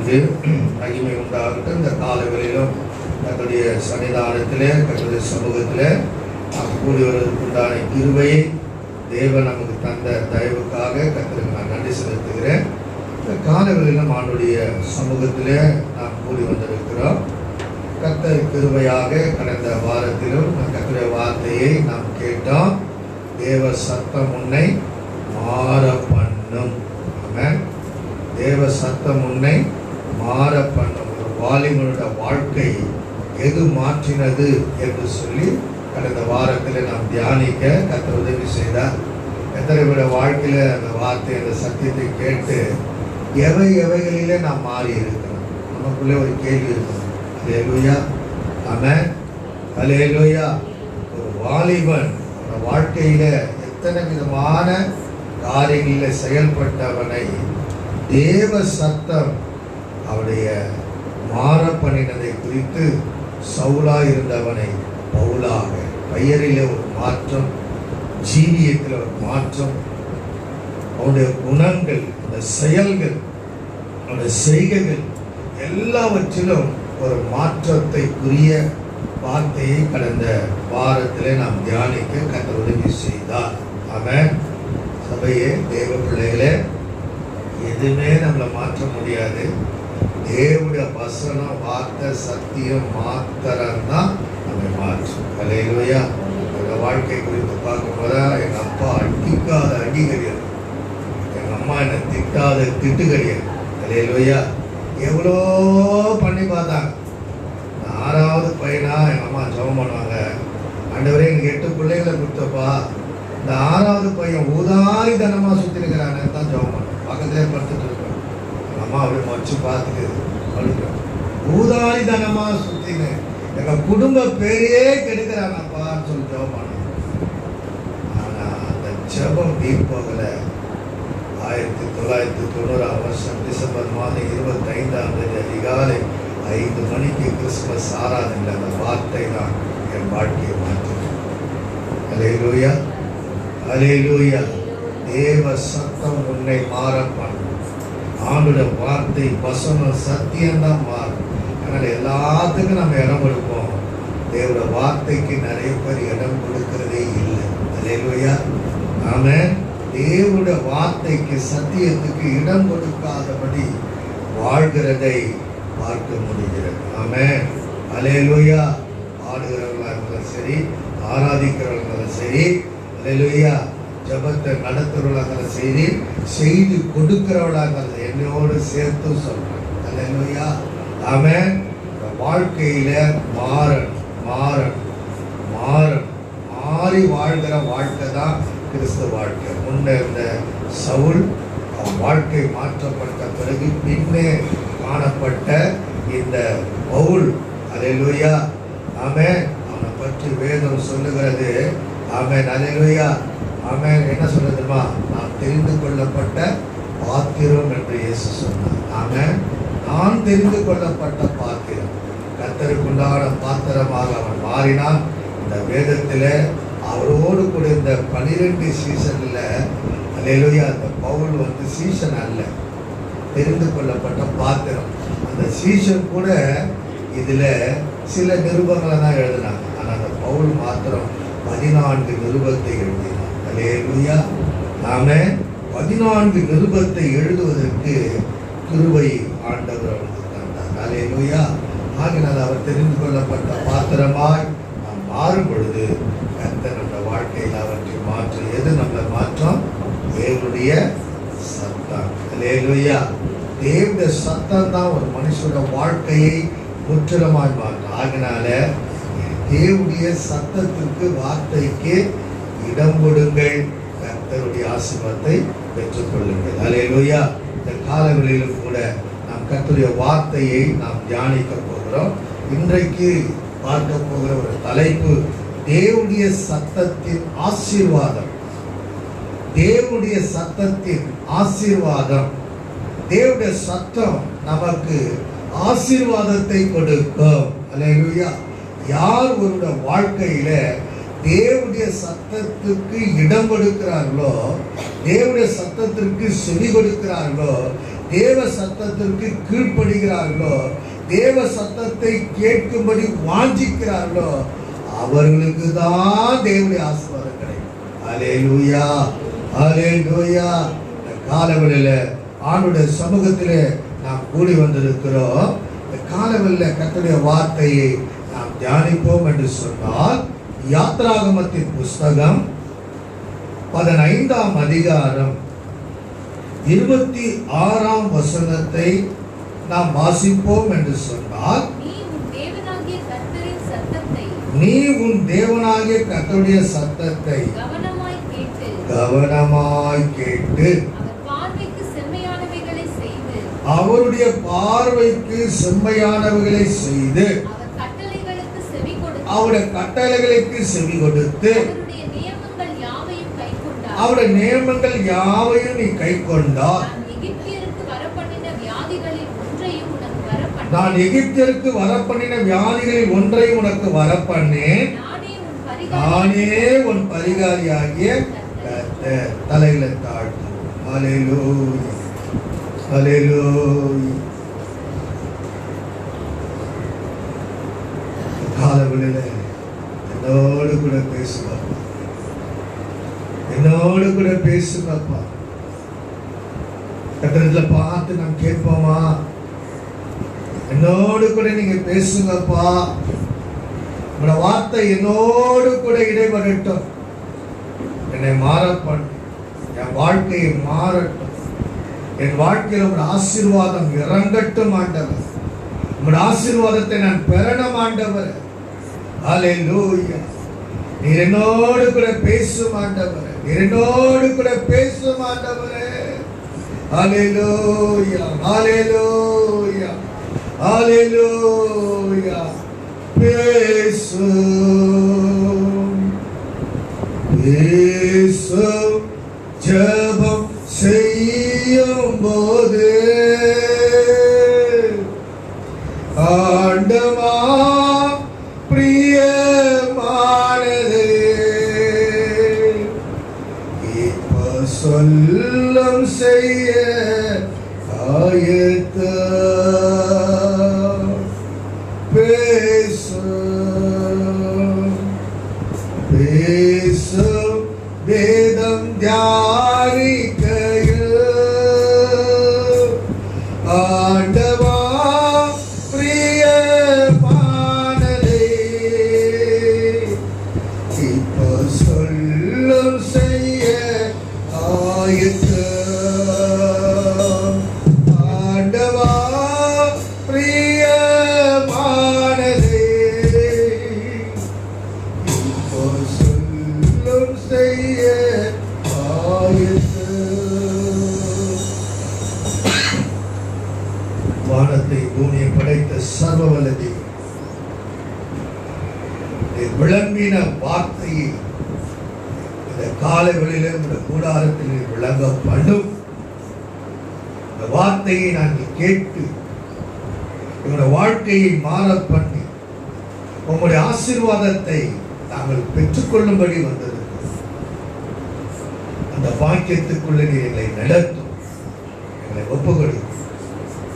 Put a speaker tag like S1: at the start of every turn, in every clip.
S1: நாமத்திற்கு மகிமை உண்டாகட்டும். இந்த காலங்களிலும் கர்த்தருடைய சன்னிதானத்திலே, கர்த்தருடைய சமூகத்திலே நாம் கூடி வருவதற்குண்டான கிருபையை தேவன் நமக்கு தந்த தயவுக்காக கர்த்தருக்கு நான் நன்றி செலுத்துகிறேன். இந்த காலங்களிலும் அவனுடைய சமூகத்திலே நாம் கூடி வந்திருக்கிறோம். கர்த்தர் கிருபையாக கடந்த வாரத்திலும் கர்த்தருடைய வார்த்தையை நாம் கேட்டோம். தேவ சத்தம் உன்னை மாற பண்ணும். ஆமென். தேவ சத்தம் உன்னை மாற பண்ணும். ஒரு வாலிபனுடைய வாழ்க்கை எது மாற்றினது என்று சொல்லி கடந்த வாரத்தில் நாம் தியானிக்க கர்த்தர் உதவி செய்தார். எத்தனை வாழ்க்கையில் அந்த வார்த்தை, அந்த சத்தியத்தை கேட்டு எவைகளிலே நாம் மாறி இருக்கிறோம். நமக்குள்ளே ஒரு கேள்வி இருக்கும். அல்லேலூயா, ஆமென், அல்லேலூயா. ஒரு வாலிபன் வாழ்க்கையில எத்தனை விதமான காரியங்களில் செயல்பட்டவனை தேவ சத்தம் அவருடைய மாற பண்ணினதை குறித்து சவுலாக இருந்தவனை பவுலாக, பெயரிலே ஒரு மாற்றம், ஜீவியத்தில் ஒரு மாற்றம், அவனுடைய குணங்கள், அந்த செயல்கள், அவனுடைய செய்கைகள் எல்லாவற்றிலும் ஒரு மாற்றத்தைக்குரிய வார்த்தையை கடந்த வாரத்திலே நாம் தியானிக்க கர்த்தர் உதவி செய்தார். ஆமென். சபையே, தேவ பிள்ளைகளே, எதுவுமே நம்மளை மாற்ற முடியாது. தேவனுடைய வசனம், வார்த்தை, சத்தியம் மாத்திரம்தான் நம்மை மாற்றும். அல்லேலூயா. எங்கள் வாழ்க்கை குறித்து பார்க்கும்போது எங்கள் அப்பா அடிக்காத அடி கிடையாது, எங்கள் அம்மா என்னை திட்டாத திட்டு கிடையாது. அல்லேலூயா. எவ்வளோ பண்ணி பார்த்தாங்க. 6வது பையனா எங்கள் அம்மா ஜெபம் பண்ணுவாங்க, ஆண்டவரே எனக்கு 8 பிள்ளைகளை கொடுத்தப்பா, இந்த 6வது பையன் ஊதாரித்தனமாக சுற்றிருக்கிறான்னு தான் ஜெபம் பண்ணுவேன். பக்கத்திலே படுத்துட்டு இருக்கேன். எங்கள் அம்மா அப்படி மறைச்சு பார்த்துட்டு படுக்கிறேன். ஊதாரித்தனமாக சுற்றின்னு எங்கள் குடும்ப பேரையே கெடுக்கிறாங்கப்பான்னு சொல்லி ஜெபம் பண்ணுவேன். ஆனால் அந்த ஜெபம் வீண் போகலை. 1990 வருஷம் டிசம்பர் மாதம் 25ஆம் தேதி அதிகாலை 5 மணிக்கு கிறிஸ்துமஸ் ஆராதனை அந்த வார்த்தை தான் என் வாழ்க்கையை மாற்றினேன். அல்லேலூயா, அல்லேலூயா. தேவ சத்தம் உன்னை மாற பண்ணும். ஆண்டோட வார்த்தை, வசனம், சத்தியம்தான் மாறும். அதனால் எல்லாத்துக்கும் நம்ம இடம் கொடுப்போம். தேவோட வார்த்தைக்கு நிறைய பேர் இடம் கொடுக்கிறதே இல்லை. அல்லேலூயா, ஆமென். தேவனுடைய வார்த்தைக்கு, சத்தியத்துக்கு இடம் கொடுக்காதபடி வாழ்கிறதை பார்க்க முடிகிறது. ஆமென், அல்லேலூயா. பாடுகிறவர்களாக இருந்தாலும் சரி, ஆராதிக்கிறவர்களாக சரி, அல்லேலூயா, ஜபத்தை நடத்துகிறவர்களாக சரி, செய்து கொடுக்கிறவர்களாக இருந்தாலும் என்னோடு சேர்த்து சொல்றேன். அல்லேலூயா, ஆமென். வாழ்க்கையில மாறி வாழ்கிற வாழ்க்கை தான் கிறிஸ்து வாழ்க்கை. முன்னே இருந்த சவுல் வாழ்க்கை மாற்றப்பட்ட பிறகு பின்னே காணப்பட்ட இந்த பவுல், அல்லேலூயா, ஆமென். அவனை பற்றி வேதம் சொல்லுகிறது. ஆமென், அல்லேலூயா, ஆமென். என்ன சொல்லுதுமா? நான் தெரிந்து கொள்ளப்பட்ட பாத்திரம் என்று இயேசு சொன்னார். ஆமென். நான் தெரிந்து கொள்ளப்பட்ட பாத்திரம், கர்த்தருக்குண்டான பாத்திரமாக அவன் மாறினான். இந்த வேதத்தில் அவரோடு கூட இந்த 12 சீசன்ல, அல்லேலூயா, அந்த பவுல் சீசன் அல்ல, தெரிந்து கொள்ளப்பட்ட பாத்திரம். அந்த சீசன் கூட இதுல சில நிருபங்களை தான் எழுதினாங்க. ஆனால் அந்த பவுல் மாத்திரம் 14 நிருபத்தை எழுதினார். அல்லேலூயா, ஆமென். 14 நிருபத்தை எழுதுவதற்கு கிருபை ஆண்டவர் அவருக்கு தந்தார். அல்லேலூயா. ஆகினால் அவர் தெரிந்து கொள்ளப்பட்ட பாத்திரமாய் நாம் மாறும் பொழுது கர்த்தர் நம்ம வாழ்க்கையில் அவற்றை மாற்றம். எது நம்மளை மாற்றம்? தேவனுடைய சத்தம். அல்லேலூயா. தேவனுடைய சத்தம் தான் ஒரு மனுஷனோட வாழ்க்கையை முற்றிலுமாய் மாற்றும். ஆகினால தேவனுடைய சத்தத்திற்கு, வார்த்தைக்கு இடம் கொடுங்கள். கர்த்தருடைய ஆசீர்வாதத்தை பெற்றுக்கொள்ளுங்கள். அல்லேலூயா. இந்த காலங்களிலும் கூட நாம் கர்த்தருடைய வார்த்தையை நாம் தியானிக்க போகிறோம். இன்றைக்கு பார்க்க போகிற ஒரு தலைப்பு, தேவனுடைய சத்தத்தின் ஆசீர்வாதம். தேவனுடைய சத்தத்தின் ஆசீர்வாதம். தேவனுடைய சத்தம் நமக்கு ஆசீர்வாதத்தை கொடுக்கும். அல்லேலூயா. யார் ஒரு வாழ்க்கையில தேவனுடைய சத்தத்துக்கு இடம் கொடுக்கிறார்களோ, தேவனுடைய சத்தத்திற்கு செவி கொடுக்கிறார்களோ, தேவ சத்தத்திற்கு கீழ்ப்படுகிறார்களோ, தேவ சத்தத்தை கேட்கும்படி வாஞ்சிக்கிறார்களோ, அவர்களுக்கு தான் தேவனுடைய ஆசீர்வாதம் கிடைக்கும். அல்லேலூயா, அல்லேலூயா. இந்த காலவெளியில ஆண்டவருடைய சமூகத்திலே நாம் கூடி வந்திருக்கிறோம். இந்த காலவெளியில கர்த்தருடைய வார்த்தையை நாம் தியானிப்போம் என்று சொன்னால், யாத்ராகமத்தின் புஸ்தகம் 15ஆம் அதிகாரம் 26ஆம் வசனத்தை நாம் வாசிப்போம் என்று சொன்னால், நீ உன் தேவனாகிய கர்த்தருடைய சத்தத்தை கவனமாய் கேட்டு அவருடைய பார்வைக்கு செம்மையானவைகளை செய்து அவருடைய கட்டளைகளுக்கு செவி கொடுத்து அவருடைய நியமங்கள் யாவையும் நீ கை கொண்டால், நான் எகிப்தியருக்கு வரப்பண்ணின வியாதிகளில் ஒன்றையும் உனக்கு வரப்பண்ணேன், நானே உன் பரிகாரியாகிய கர்த்தர். தலைகளை தாழ்த்து. அல்லேலூயா, அல்லேலூயா. காலவெளியில என்னோடு கூட பேசுவார், என்னோடு கூட பேசுங்கப்பா. கர்த்தர்ல பார்த்து நாம் கேட்போமா? என்னோடு கூட நீங்க பேசுங்கப்பா. உங்களோட வார்த்தை என்னோடு கூட இடைபடட்டும். என்னை மாறப்பண், என் வாழ்க்கையை மாறட்டும். என் வாழ்க்கையில் உங்களோட ஆசீர்வாதம் இறங்கட்டும் ஆண்டவர். உங்களோட ஆசீர்வாதத்தை நான் பெறணும் ஆண்டவர். அல்லேலூயா. நீர் என்னோடு கூட பேசும் ஆண்டவர், நீர் என்னோடு கூட பேசும் ஆண்டவரே. அல்லேலூயா, அல்லேலூயா, அல்லேலூயா. பேசும், பேசும். ஜெபம் செய்யும் போது ஆண்டவா பிரியமானதே, இப்ப சொல்லும் செய்ய ஆயத்த. பேசும், பேசும். வேதம் தியானிக்கையில் ஆண்டவா பிரியமானதே, இப்ப சொல்லும் செய்ய ஆயத்த. ஆண்டவா பிரியமானதே, இப்ப சொல்லும் செய்ய ஆயத்த. வானத்தை பூமியை படைத்த சர்வவல்ல தேவன் விளம்பின வார்த்தையை இந்த காலவெளியில இந்த கூடாரத்தில் விளங்க பண்ணும். இந்த வார்த்தையை நாங்கள் கேட்டு எங்களுடைய வாழ்க்கையை மாற பண்ணி உங்களுடைய ஆசீர்வாதத்தை நாங்கள் பெற்றுக்கொள்ளும்படி வந்திருக்கிறோம். அந்த பாக்கியத்துக்குள்ளே நீர் எங்களை நடத்தும், எங்களை ஒப்புக்கொடுக்கும்.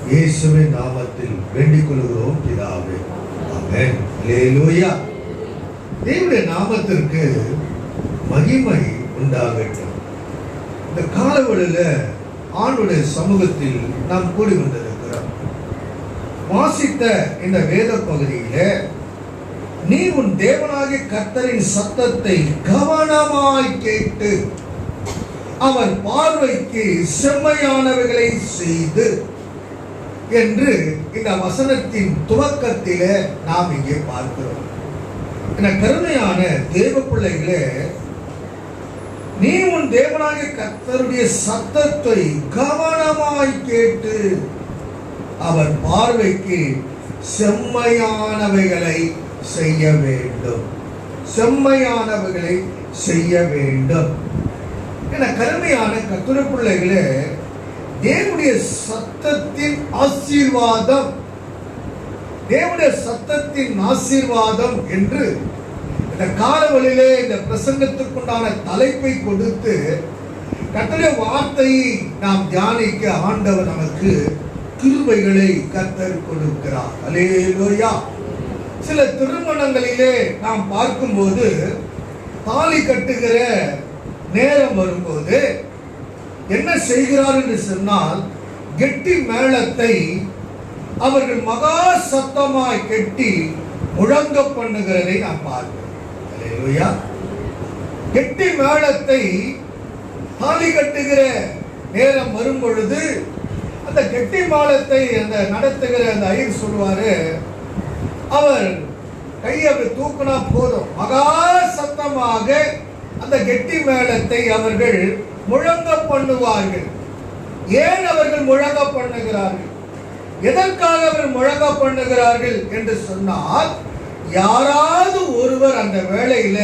S1: இயேசுவின் நாமத்தில் வேண்டிக் கொள்கிறோம் பிதாவே, ஆமென். அல்லேலூயா. தேவனுடைய நாமத்திற்கு மகிமை உண்டாகட்டும். இந்த காலவெளியில ஆண்டவருடைய சமூகத்தில் நாம் கூடி வந்திருக்கிறோம். வாசித்த இந்த வேத பகுதியில, நீ உன் தேவனாகிய கர்த்தரின் சத்தத்தை கவனமாய் கேட்டு அவர் பார்வைக்கு செம்மையானவைகளை செய்து என்று இந்த வசனத்தின் துவக்கத்திலே நாம் இங்கே பார்க்கிறோம். என கருணையான தேவ பிள்ளைகளே, நீ உன் தேவனாகிய கர்த்தருடைய சத்தத்தை கவனமாய் கேட்டு அவர் பார்வைக்கு செம்மையானவைகளை செய்ய வேண்டும், செம்மையானவைகளை செய்ய வேண்டும். என கருமையான கர்த்தருடைய பிள்ளைகளே, தேவனுடைய சத்தத்தின் ஆசீர்வாதம், தேவனுடைய சத்தத்தின் ஆசீர்வாதம் என்று இந்த காலவெளியிலே இந்த பிரசங்கத்துக்குண்டான தலைப்பை கொடுத்து கர்த்தருடைய வார்த்தையை நாம் தியானிக்க ஆண்டவர் நமக்கு கிருபைகளை கர்த்தர் கொடுக்கிறார். அல்லேலூயா. சில திருமணங்களிலே நாம் பார்க்கும்போது தாலி கட்டுகிற நேரம் வரும்போது என்ன செய்கிறார் என்று சொன்னால், கெட்டி மேளத்தை அவர்கள் மகா சத்தமாய் கெட்டி முழங்க பண்ணுகிறதை நாம் பார்க்கிறோம். அல்லேலூயா. கெட்டி மேளத்தை தாலி கட்டுகிற நேரம் வரும் பொழுது அந்த கெட்டி மேளத்தை அந்த நடத்துகிற அந்த ஐயர் சொல்வாரு, அவர் கையை தூக்கினா போதும், மகா சத்தமாக அந்த கெட்டி மேளத்தை அவர்கள் முழங்க பண்ணுவார்கள். ஏன் அவர்கள் முழங்க பண்ணுகிறார்கள்? எதற்காக அவர்கள் முழங்க பண்ணுகிறார்கள் என்று சொன்னால், யாராவது ஒருவர் அந்த வேளையில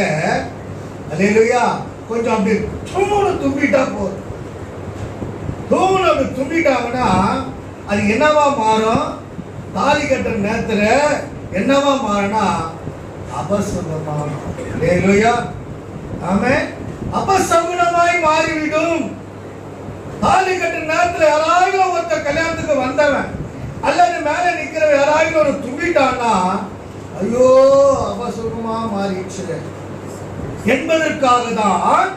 S1: அல்லேலூயா கொஞ்சம் அப்படி தும்பிட்டா போதும். அப்படி தும்பிட்டாங்கன்னா அது என்னவா மாறும்? தாலி கட்டுற நேரத்துல என்னவா மாறினா அபசகுனமா. அல்லேலூயா. ஆமென். அபசகுனமாய் மாறிவிடும். தாலி கட்டுற நேரத்துல யாராவது ஒருத்த கல்யாணத்துக்கு வந்தவன் அல்லது மேல நிக்கிற யாராவது ஒரு தும்பிட்டான்னா ஐயோ அபசகுனமா மாறிடுச்சு என்பதற்காக தான்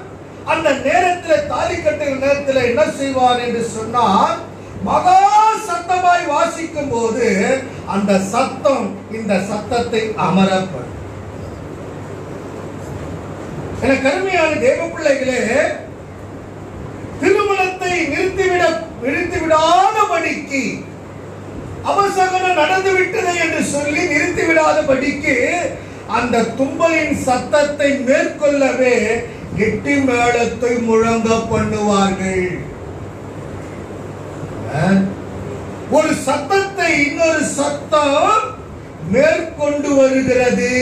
S1: அந்த நேரத்தில் தாலி கட்டுகிற நேரத்தில் என்ன செய்வார் என்று சொன்னால், மகா சத்தமாய் வாசிக்கும் போது அந்த சத்தம் இந்த சத்தத்தை அமரப்படும். என கருமையான தேவ பிள்ளைகளே, திருமணத்தை நிறுத்திவிடாதபடிக்கு அபசகுனம் நடந்து விட்டது என்று சொல்லி நிறுத்திவிடாதபடிக்கு அந்த தும்பலின் சத்தத்தை மேற்கொள்ளவே கெட்டி மேளத்தை முழங்க பண்ணுவார்கள். ஒரு சத்தத்தை இன்னொரு சத்தம் மேற்கொண்டு வருகிறது.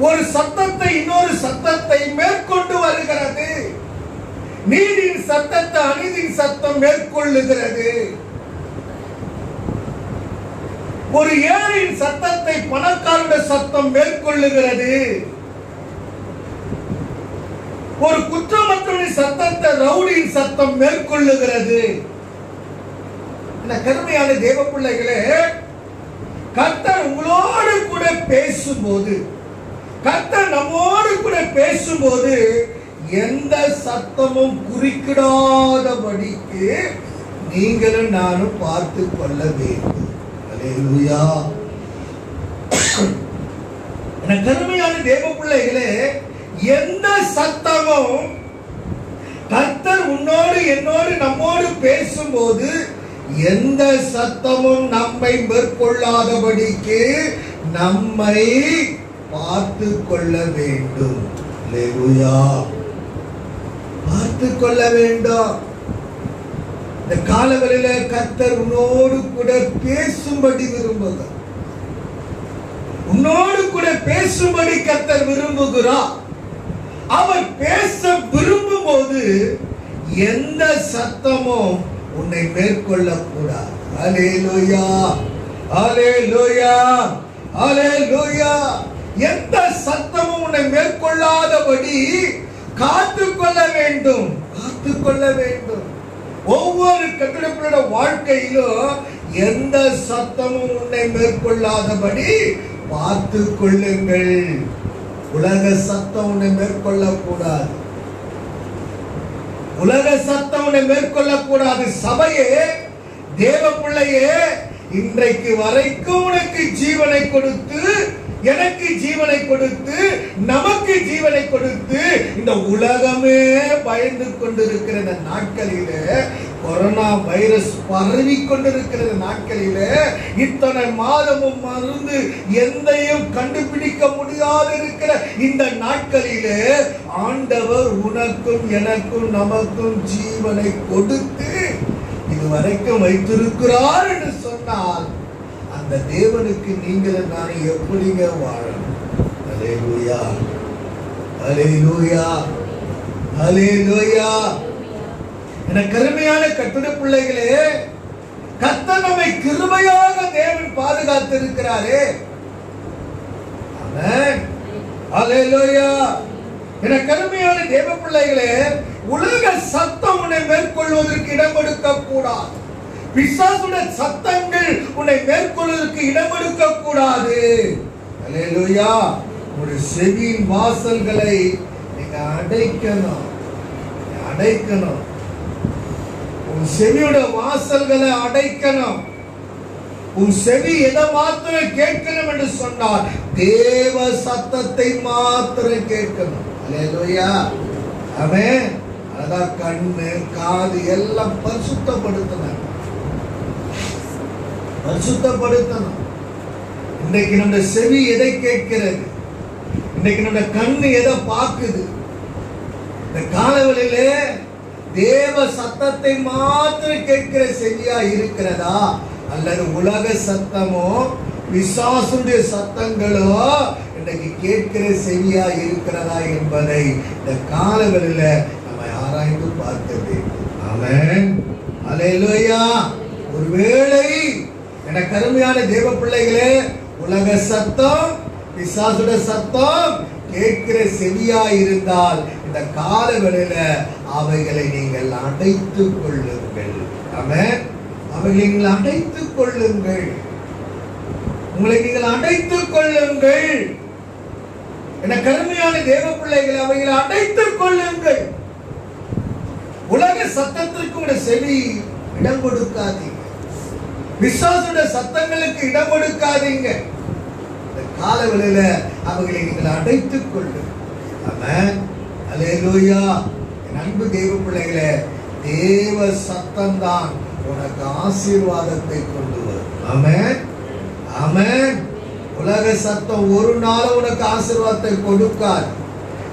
S1: ஒரு சத்தத்தை இன்னொரு சத்தத்தை மேற்கொண்டு வருகிறது. நீதியின் சத்தத்தை அநீதியின் சத்தம் மேற்கொள்ளுகிறது. ஒரு ஏழையின் சத்தத்தை பணக்காரனுடைய சத்தம் மேற்கொள்ளுகிறது. ஒரு குற்றமற்றவனின் சத்தத்தை ரவுடியின் சத்தம் மேற்கொள்ளுகிறது. கருமையான தேவ பிள்ளைகளே, கர்த்தர் உங்களோடு கூட பேசும்போது, கர்த்தர் நம்மோடு கூட பேசும்போது எந்த சத்தமும் குறுக்கிடாதபடிக்கு நீங்களும் நானும் பார்த்து கொள்ள வேண்டும். அல்லேலூயா. கருமையான தேவ பிள்ளைகளே, எந்த சத்தமும் கர்த்தர் உன்னோடு என்னோடு நம்மோடு பேசும்போது எந்த சத்தமும் நம்மை மேற்கொள்ளாதபடிக்கு நம்மை பார்த்து கொள்ள வேண்டும். அல்லேலூயா. பார்த்து கொள்ள வேண்டும். இந்த காலங்களில கர்த்தர் உன்னோடு கூட பேசும்படி விரும்புகிறார். உன்னோடு கூட பேசும்படி கர்த்தர் விரும்புகிறார். அவர் பேச விரும்பும் போது எந்த சத்தமும் உன்னை மேற்கொள்ள கூடாது. அல்லேலூயா. அல்லேலூயா. அல்லேலூயா. எந்த சத்தமும் உன்னை மேற்கொள்ளாதபடி காத்துக்கொள்ள வேண்டும். காத்துக்கொள்ள வேண்டும். ஒவ்வொரு கட்டிடங்களோட வாழ்க்கையிலும் எந்த சத்தமும் உன்னை மேற்கொள்ளாதபடி பார்த்து கொள்ளுங்கள். உலக சத்தம் உன்னை மேற்கொள்ள கூடாது. உலக சத்தம் உன்னை மேற்கொள்ள கூடாது. சபையே, தேவ பிள்ளையே, இன்றைக்கு வரைக்கும் உனக்கு ஜீவனை கொடுத்து, எனக்கு ஜீவனை கொடுத்து, நமக்கு ஜீவனை கொடுத்து, இந்த உலகமே பயந்து கொண்டிருக்கிற இந்த நாட்களிலே, கொரோனா வைரஸ் பரவி கொண்டிருக்கிற நாட்களிலே, இத்தனை மாதமும் மருந்து எந்தையும் கண்டுபிடிக்க முடியாது இருக்கிற இந்த நாட்களிலே ஆண்டவர் உனக்கும் எனக்கும் நமக்கும் ஜீவனை கொடுத்து இதுவரைக்கும் வைத்திருக்கிறார் என்று சொன்னால் அந்த தேவனுக்கு நீங்கள் நான் எப்படிங்க வாழணும்? அல்லேலூயா. அல்லேலூயா. அல்லேலூயா. என கருமையான கர்த்தருடைய பிள்ளைகளே, கர்த்தர் நம்மை கிருபையாக தேவன் பாதுகாத்திருக்கிறாரே. ஆமென். அல்லேலூயா. என கருமையான தேவ பிள்ளைகளே, உலக சத்தம் உன்னை மேற்கொள்வதற்கு இடம் கொடுக்க கூடாது. பிசாசுடைய சத்தங்கள் உன்னை மேற்கொள்வதற்கு இடம் கொடுக்க கூடாது. அல்லேலூயா. உங்களுடைய செவியின் வாசல்களை நீங்க அடைக்கணும். உன் செவியோட வாசல்களை அடைக்கணும். உன் செவி எதை மாத்திரம் கேட்கணும் என்று சொன்னார், தேவ சத்தத்தை மாத்திரம் கேட்கணும். அல்லேலூயா. ஆமென். அதான் கண்ணு காது எல்லாம் பரிசுத்தப்படுத்தணும். இன்றைக்கு நம்ம செவி எதை கேட்கிறது? இன்றைக்கு நம்ம கண்ணு எதை பார்க்குது? இந்த காலவெளியிலே தேவ சத்தத்தை மாத்திரம் கேட்கிற செவியா இருக்கிறதா, அல்லது உலக சத்தமோ பிசாசுடைய சத்தங்களோ இன்றைக்கு கேட்கிற செவியா இருக்கிறதா என்பதை இந்த காலவெளியில நம்ம ஆராய்ந்து பார்க்க வேண்டும். ஆமென். அல்லேலூயா. ஒருவேளை எனக்கு அருமையான தேவ பிள்ளைகளே, உலக சத்தம் பிசாசுடைய சத்தம் கேட்கிற செவியா இருந்தால் இந்த காலவெளியில அவைகளை நீங்கள் அடைத்துக் கொள்ளுங்கள். ஆமென். அவைகளை நீங்கள் அடைத்துக் கொள்ளுங்கள். உங்களை நீங்கள் அடைத்துக் கொள்ளுங்கள். எனக்கு அருமையான தேவ பிள்ளைகளை அவைகளை அடைத்துக் கொள்ளுங்கள். உலக சத்தத்திற்கு உடைய செவி இடம் கொடுக்காதீங்க. பிசாசுடைய சத்தங்களுக்கு இடம் கொடுக்காதீங்க. இந்த காலவெளியில அவைகளை நீங்கள் அடைத்துக் கொள்ளுங்கள். ஆமென். அல்லேலூயா. என் அன்பு தேவ பிள்ளைகளே, தேவ சத்தம் தான் உனக்கு ஆசீர்வாதத்தை கொண்டு வரும். ஆமென். ஆமென். உலக சத்தம் ஒரு நாள் உனக்கு ஆசீர்வாதத்தை கொடுக்காது.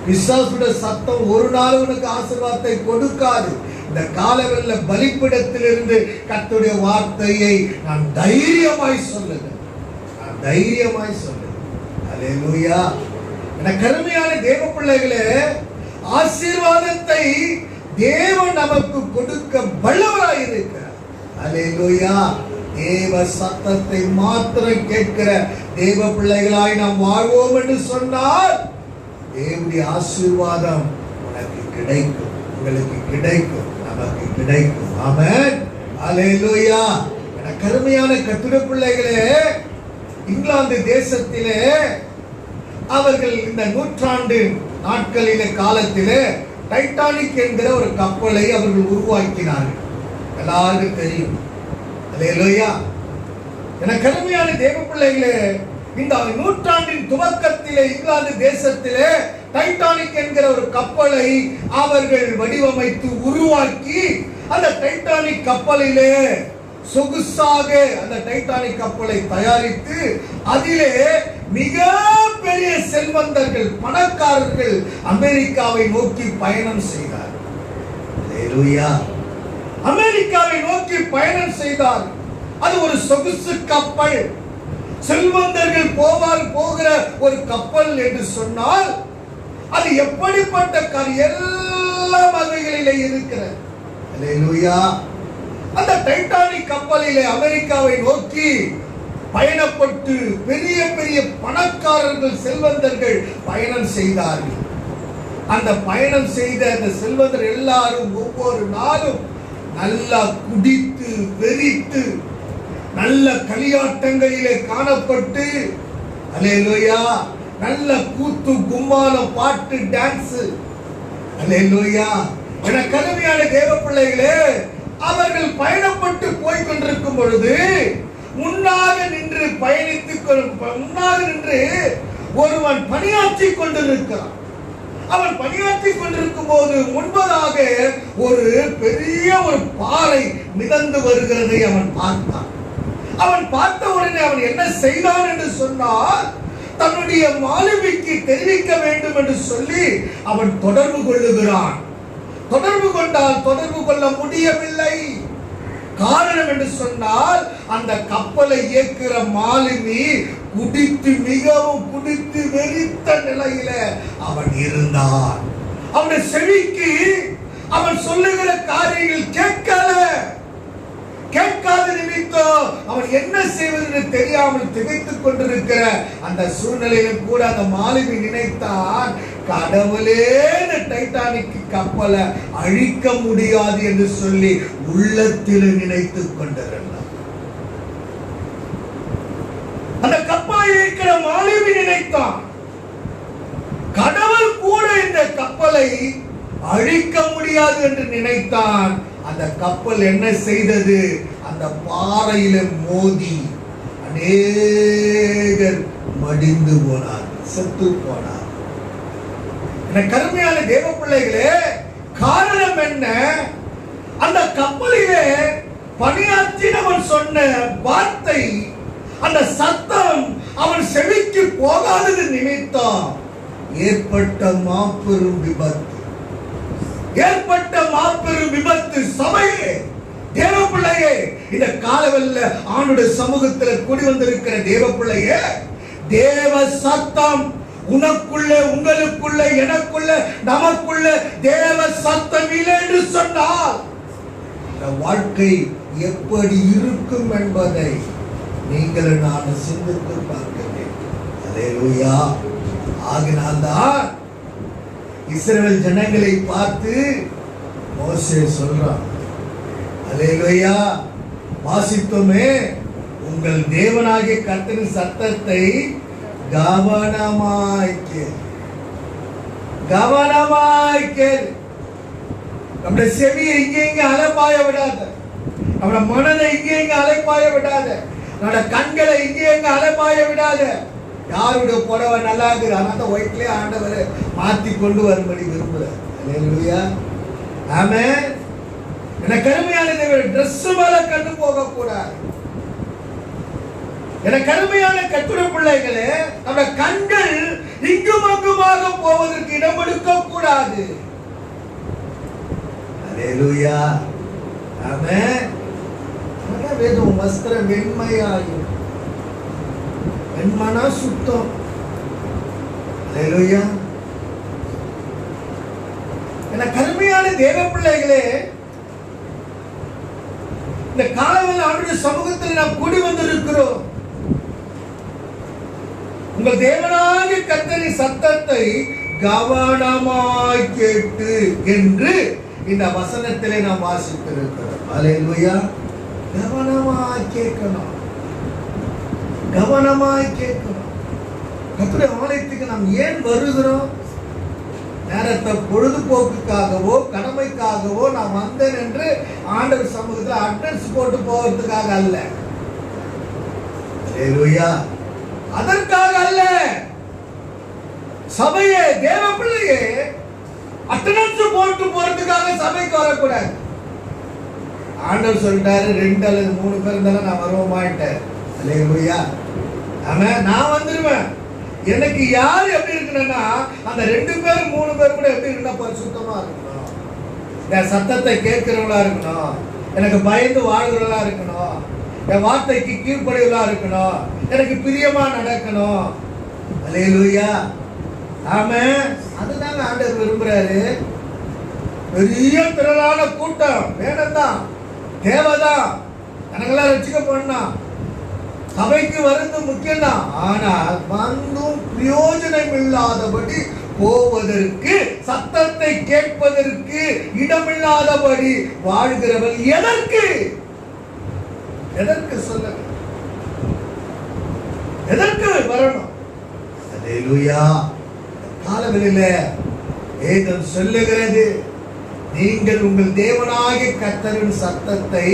S1: பிசாசுடைய சத்தம் ஒரு நாள் உனக்கு ஆசீர்வாதத்தை கொடுக்காது. இந்த காலவெளியில பலிபீடத்திலிருந்து கர்த்தருடைய வார்த்தையை நான் தைரியமாய் சொல்லுகிறேன். அல்லேலூயா. எனக்கு அருமையான தேவ பிள்ளைகளே, ஆசீர்வாதத்தை தேவன் நமக்கு கொடுக்க வல்லவராய் இருக்கிறார். அல்லேலூயா. தேவ சத்தத்தை மாத்திரம் கேட்கிற தேவ பிள்ளைகளாய் நாம் வாழ்வோம் என்று சொன்னால் தேவனுடைய ஆசீர்வாதம் உனக்கு கிடைக்கும், உங்களுக்கு கிடைக்கும், நமக்கு கிடைக்கும். ஆமென். அல்லேலூயா. எனக்கு அருமையான கர்த்தருடைய பிள்ளைகளே, இங்கிலாந்து தேசத்திலே அவர்கள் இந்த நூற்றாண்டு நாட்களிலே காலத்திலே டைட்டானிக் என்கிற ஒரு கப்பலை அவர்கள் உருவாக்கினார்கள். எல்லாருக்கும் தெரியும். அல்லேலூயா. எனக்கு அருமையான தேவ பிள்ளைகளே, இந்த நூற்றாண்டின் துவக்கத்திலே இங்கிலாந்து தேசத்திலே டைட்டானிக் என்கிற ஒரு கப்பலை அவர்கள் வடிவமைத்து உருவாக்கி அந்த டைட்டானிக் கப்பலிலே சொகுசாக அந்த டைட்டானிக் கப்பலை தயாரித்து அதிலே மிக பெரிய செல்வந்தர்கள், பணக்காரர்கள் அமெரிக்காவை நோக்கி பயணம் செய்தார். அல்லேலூயா. அமெரிக்காவை நோக்கி பயணம் செய்தார். அது ஒரு சொகுசு கப்பல், செல்வந்தர்கள் போகிற ஒரு கப்பல் என்று சொன்னால் அது எப்படிப்பட்ட எல்லா வகைகளிலே இருக்கிறது. அல்லேலூயா. அந்த டைட்டானிக் கப்பலிலே அமெரிக்காவை நோக்கி பயணப்பட்டு பெரிய பெரிய பணக்காரர்கள், செல்வந்தர்கள் பயணம் செய்தார்கள். அந்த பயணம் செய்த அந்த செல்வந்தர் எல்லாரும் ஒவ்வொரு நாளும் நல்லா குடித்து வெறித்து நல்ல களியாட்டங்களிலே காணப்பட்டு, அல்லேலூயா, நல்ல கூத்து கும்மாளம் பாட்டு டான்ஸ். அல்லேலூயா. எனக்கு அருமையான தேவ பிள்ளைகளே, அவர்கள் பயணப்பட்டு போய் கொண்டிருக்கும் பொழுது முன்னாக நின்று ஒருவன் பணியாற்றி கொண்டிருக்கிறான். அவன் பணியாற்றி கொண்டிருக்கும் போது முன்பதாக ஒரு பெரிய ஒரு பாறை மிதந்து வருகிறதை அவன் பார்த்தான். அவன் பார்த்த உடனே அவன் என்ன செய்தான் என்று சொன்னால், தன்னுடைய மாலுமிக்கு தெரிவிக்க வேண்டும் என்று சொல்லி அவன் தொடர்பு கொள்ளுகிறான். தொடர்பு கொண்டால் தொடர்பு கொள்ள முடியவில்லை. காரணம் என்று சொன்னால், அந்த கப்பலை இயக்குகிற மாலுமி மிகவும் குடித்து வெறித்த நிலையில அவன் இருந்தான். அவனுடைய செவிக்கு அவன் சொல்லுகிற காரியங்கள் கேட்கல. கேட்காத நிமித்தம் அவன் என்ன செய்வது தெரியாமல் திகைத்துக் கொண்டிருக்கிற அந்த சூழ்நிலையிலும் கூட அந்த மாலுமி நினைத்தான், கடவுளே இந்த டைட்டானிக் கப்பலை அழிக்க முடியாது என்று சொல்லி உள்ளத்தில் நினைத்துக் கொண்டிருந்தான். அந்த கப்பலை இருக்கிற மாலுமி நினைத்தான், கடவுள் கூட இந்த கப்பலை அழிக்க முடியாது என்று நினைத்தான். அந்த கப்பல் என்ன செய்தது? அந்த பாறையில மோதி அநேகர் மடிந்து போனார், செத்து போனார். கருமையான தேவ பிள்ளைகளே, காரணம் என்ன? அந்த கப்பலிலே பணியாற்றினவன் சொன்ன வார்த்தை, அந்த சத்தம் அவன் செவிக்கு போகாதது நிமித்தம் ஏற்பட்ட மாபெரும் விபத்து. ஏற்பட்ட மாபெரும் விபத்து. சபையே, தேவ பிள்ளையே, இந்த காலவெல்ல ஆண்டுடைய சமூகத்தில் கூடி வந்திருக்கிற தேவ பிள்ளையே, தேவ சத்தம் உனக்குள்ள, உங்களுக்குள்ள, எனக்குள்ள, நமக்குள்ள தேவ சத்தம் இல்லை என்று சொன்னால் இந்த வாழ்க்கை எப்படி இருக்கும் என்பதை நீங்கள் நான் சிந்தித்து பார்க்கிறேன். அல்லேலூயா. ஆகினால்தான் இஸ்ரவேல் ஜனங்களை பார்த்து மோசே சொல்றான், அல்லேலூயா, வாசித்தோமே, உங்கள் தேவனாகிய கர்த்தரின் சத்தத்தை கவனமாய் கேள். நம்முடைய செவியை இங்கே இங்கே அலைப்பாய விடாத, நம்முடைய மனதை இங்கே இங்கே அலைப்பாய விடாத, நம்முடைய கண்களை இங்கே இங்கே அலைப்பாய விடாத. யாருடைய புடவை நல்லா இருக்குது, அந்த ஒயிட்லயே ஆண்டவர் மாத்தி கொண்டு வரும்படி விரும்புறார். அல்லேலூயா. ஆமென். எனக்கு கருமையான ட்ரெஸ் மேல கண்டு போக கூடாது. எனக்கு கருமையான கர்த்தருடைய பிள்ளைகளே, நம்ம கண்கள் இங்கும் அங்குமாக போவதற்கு இடம் கொடுக்க கூடாது. அல்லேலூயா. ஆமென். வேதம் வஸ்திரம் வெண்மையாகும், வெண்மனா சுத்தம். அல்லேலூயா. எனக்கு கருமையான தேவ பிள்ளைகளே, இந்த காலவெல்ல ஆண்டுடைய சமூகத்தில் நாம் கூடி வந்திருக்கிறோம். உங்கள் தேவனாகிய கர்த்தரின் சத்தத்தை கவனமாய் கேட்டு என்று இந்த வசனத்திலே நாம் வாசித்திருக்கிறோம். அல்லேலூயா. கவனமாய் கேட்கணும், கவனமாய் கேட்கணும். கர்த்தருடைய ஆலயத்துக்கு நாம் ஏன் வருகிறோம்? நேரத்தை பொழுதுபோக்குக்காகவோ கடமைக்காகவோ நான் வந்தேன் என்று ஆண்டவர் சமூகத்தில் அட்ரஸ் போட்டு போவதற்காக அல்ல. அல்லேலூயா. அதற்காக அல்ல. சபையே, தேவ பிள்ளையே, அட்டனன்ஸ் போட்டு போறதுக்காக சபைக்கு வரக்கூடாது. ஆண்டவர் சொல்லிட்டாரு, 2 அல்லது 3 பேர் இருந்தாலும் நான் வருவ மாட்டேன். அல்லேலூயா. ஆமென். நான் வந்துருவேன். எனக்கு யாரு எப்படி இருக்கணும்னா, அந்த 2 பேர் 3 பேர் கூட எப்படி இருந்தா பரிசுத்தமா இருக்கணும், என் சத்தத்தை கேட்கிறவங்களா இருக்கணும், எனக்கு பயந்து வாழ்கிறவங்களா இருக்கணும், என் வார்த்தைக்கு கீழ்ப்படிவா இருக்கணும், எனக்கு பிரியமா நடக்கணும். அல்லேலூயா. ஆமென். அதுதாங்க ஆண்டவர் விரும்புறாரு. பெரிய திரளான கூட்டம் வேணும்தான், தேவைதான், எனக்கெல்லாம் ரட்சிக்கப்படணும், சபைக்கு வருது முக்கியம்தான். ஆனால் வந்தும் பிரயோஜனம் இல்லாதபடி போவதற்கு, சத்தத்தை கேட்பதற்கு இடமில்லாதபடி வாழ்கிறவள் எதற்கு? எதற்கு சொல்லுங்க, எதற்கு வரணும்? அல்லேலூயா. காலவெளியில வேதம் சொல்லுகிறது, நீங்கள் உங்கள் தேவனாகிய கர்த்தரின் சத்தத்தை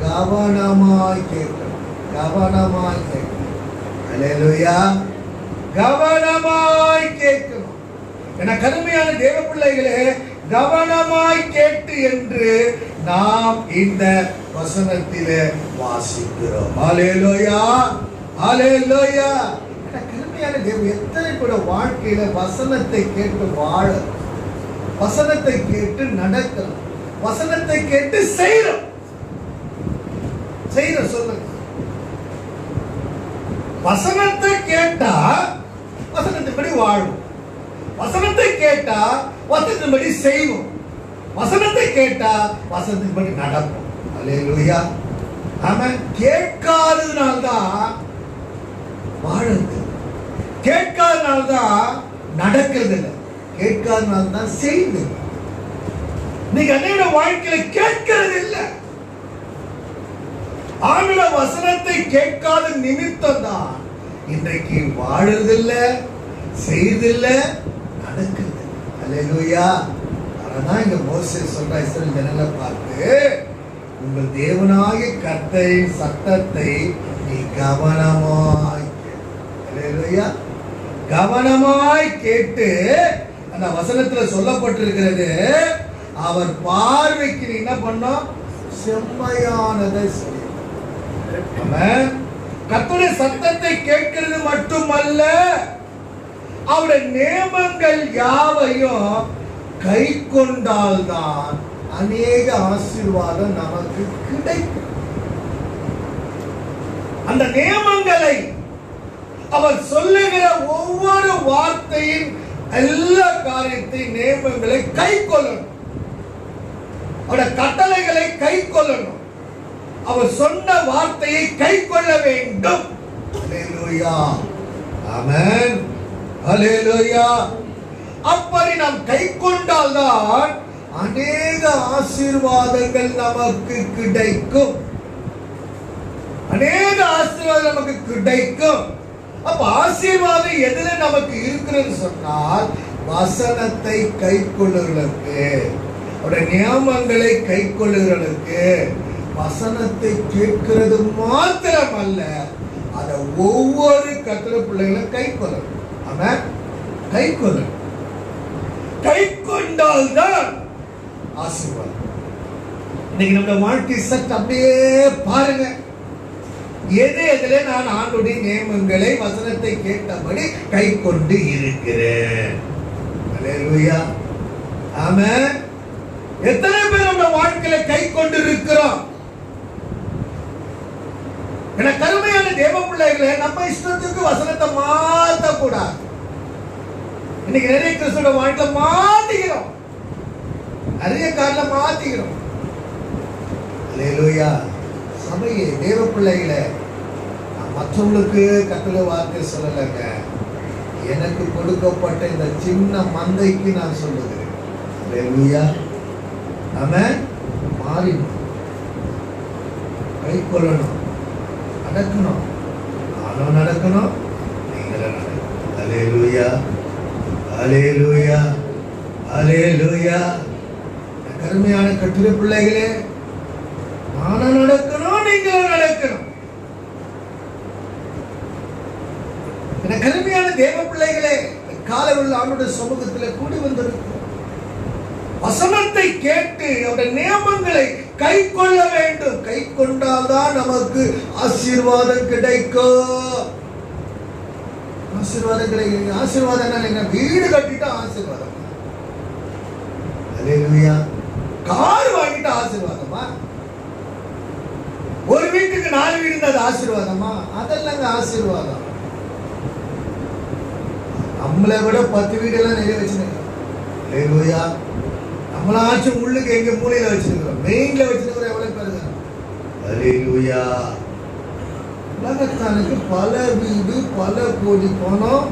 S1: கவனமாய் கேட்கணும், கவனமாய் கேட்கணும். அல்லேலூயா. கவனமாய் கேட்கணும். என கருமையான தேவ பிள்ளைகளே, கவனமாய் கேட்டு என்று நாம் இந்த வசனத்திலே வாசிக்கிறோம். அல்லேலூயா. அல்லேலூயா. என கருமையான தேவ, எத்தனை கூட வாழ்க்கையில வசனத்தை கேட்டு வாழ, வசனத்தை கேட்டு நடக்கலாம், வசனத்தை கேட்டு செய்யறோம். சொல்லுங்க, வசனத்தை கேட்டா வசனத்தின்படி வாழும், வசனத்தை கேட்டா வசனத்தின்படி செய்வோம், வசனத்தை கேட்டா வசனத்தின்படி நடக்கும். அல்லேலூயா. அவன் கேட்காததுனால்தான் வாழுது, கேட்காதனால்தான் நடக்கிறது இல்லை, கேட்காதனால்தான் செய்யுது. நீங்க அநேக வாழ்க்கையில கேட்கிறது இல்லை. ஆண்டவருடைய வசனத்தை கேட்காத நிமித்தம் தான் இன்றைக்கு வாழுறதில்லை, செய்யறதில்லை, நடக்குது. அல்லேலூயா. அதான் இங்க மோசே சொல்ற இஸ்ரவேல் ஜனங்களை பார்த்து, உங்கள் தேவனாகிய கர்த்தரின் சத்தத்தை நீ கவனமாய் அல்லேலூயா கவனமாய் கேட்டு, அந்த வசனத்துல சொல்லப்பட்டிருக்கிறது, அவர் பார்வைக்கு நீ என்ன பண்ணோம்? செம்மையானதை செய்ய. கர்த்தருடைய சத்தத்தை கேட்கிறது மட்டுமல்ல, அவருடைய நியமங்கள் யாவையும் கை கொண்டால்தான் அநேக ஆசீர்வாதம் நமக்கு கிடைக்கும். அந்த நியமங்களை, அவர் சொல்லுகிற ஒவ்வொரு வார்த்தையின் எல்லா காரியத்தை, நியமங்களை கை கொள்ளணும், அவருடைய கட்டளைகளை கை கொள்ளணும், அவர் சொன்ன வார்த்தையை கை கொள்ள வேண்டும். அல்லேலூயா, ஆமென், அல்லேலூயா. அப்படி நாம் கை கொண்டால்தான் அநேக ஆசீர்வாதங்கள் நமக்கு கிடைக்கும், அநேக ஆசீர்வாதம் நமக்கு கிடைக்கும். அப்ப ஆசீர்வாதம் எதுல நமக்கு இருக்கிறது சொன்னால், வசனத்தை கை கொள்ளுகிறவர்களுக்கு, அவருடைய நியமங்களை கை கொள்ளுகிறவர்களுக்கு, வசனத்தை கேட்கிறது மாத்திரம் அல்ல, அத ஒவ்வொரு கர்த்தருடைய பிள்ளைகளும் கை கொள்ளணும். ஆமென், கை கொள்ளணும். கை கொண்டால்தான் ஆசீர்வாதம். இன்னைக்கு நம்முடைய வாழ்க்கை சற்று அப்படியே பாருங்க, எது எதிலே நான் ஆண்டவருடைய நியமங்களை, வசனத்தை கேட்டபடி கை கொண்டு இருக்கிறேன். அல்லேலூயா, ஆமென். எத்தனை பேர் நம்ம வாழ்க்கையில கை கொண்டு இருக்கிறோம்? என கருமையான தேவ பிள்ளைகளை, நம்ம இஷ்டத்துக்கு வசனத்தை மாத்த கூடாது. இன்னைக்கு நிறைய கிறிஸ்துவ வாழ்க்கை மாத்திக்கிறோம், நிறைய காரண மாத்திக்கிறோம். அல்லேலூயா. சபையே, தேவ பிள்ளைகளை, மற்றவங்களுக்கு கட்டளை வார்த்தை சொல்லலைங்க, எனக்கு கொடுக்கப்பட்ட இந்த சின்ன மந்தைக்கு நான் சொல்லுகிறேன். அல்லேலூயா, ஆமென். மாறி கை கொள்ளணும், நடக்கணும், நானும் நடக்கணும், நீங்களும் நடக்கணும். அல்லேலூயா, அல்லேலூயா, அல்லேலூயா. கருமையான கட்டுரை பிள்ளைகளே, நானும் நடக்கணும், நீங்களும் நடக்கணும். கருமையான தேவ பிள்ளைகளே, காலையில் ஆண்டவருடைய சமூகத்தில் கூடி வந்திருக்கிறோம். வசனத்தை கேட்டு அவருடைய நியமங்களை கை கொள்ள வேண்டும். கை கொண்டால்தான் நமக்கு ஆசீர்வாதம் கிடைக்கும். ஆசீர்வாதம் கிடைக்கும். ஆசீர்வாதம் என்ன? வீடு கட்டிட்டா ஆசீர்வாதம். அல்லேலூயா. கார் வாங்கிட்டா ஆசீர்வாதமா? ஒரு வீட்டுக்கு 4 வீடு இருந்தா அது ஆசீர்வாதமா? அதெல்லாம் ஆசீர்வாதம். நம்மளை விட 10 வீடு எல்லாம் நிறைய வச்சிருக்கோம். அல்லேலூயா. நம்மளாச்சும் உள்ளுக்கு எங்க மூலையில வச்சிருக்கிறோம், மெயின்ல வச்சிருக்கிறோம். எவ்வளவு பேருங்க? அல்லேலூயா. உலகத்தானுக்கு பல வீடு, பல கோடி பணம்,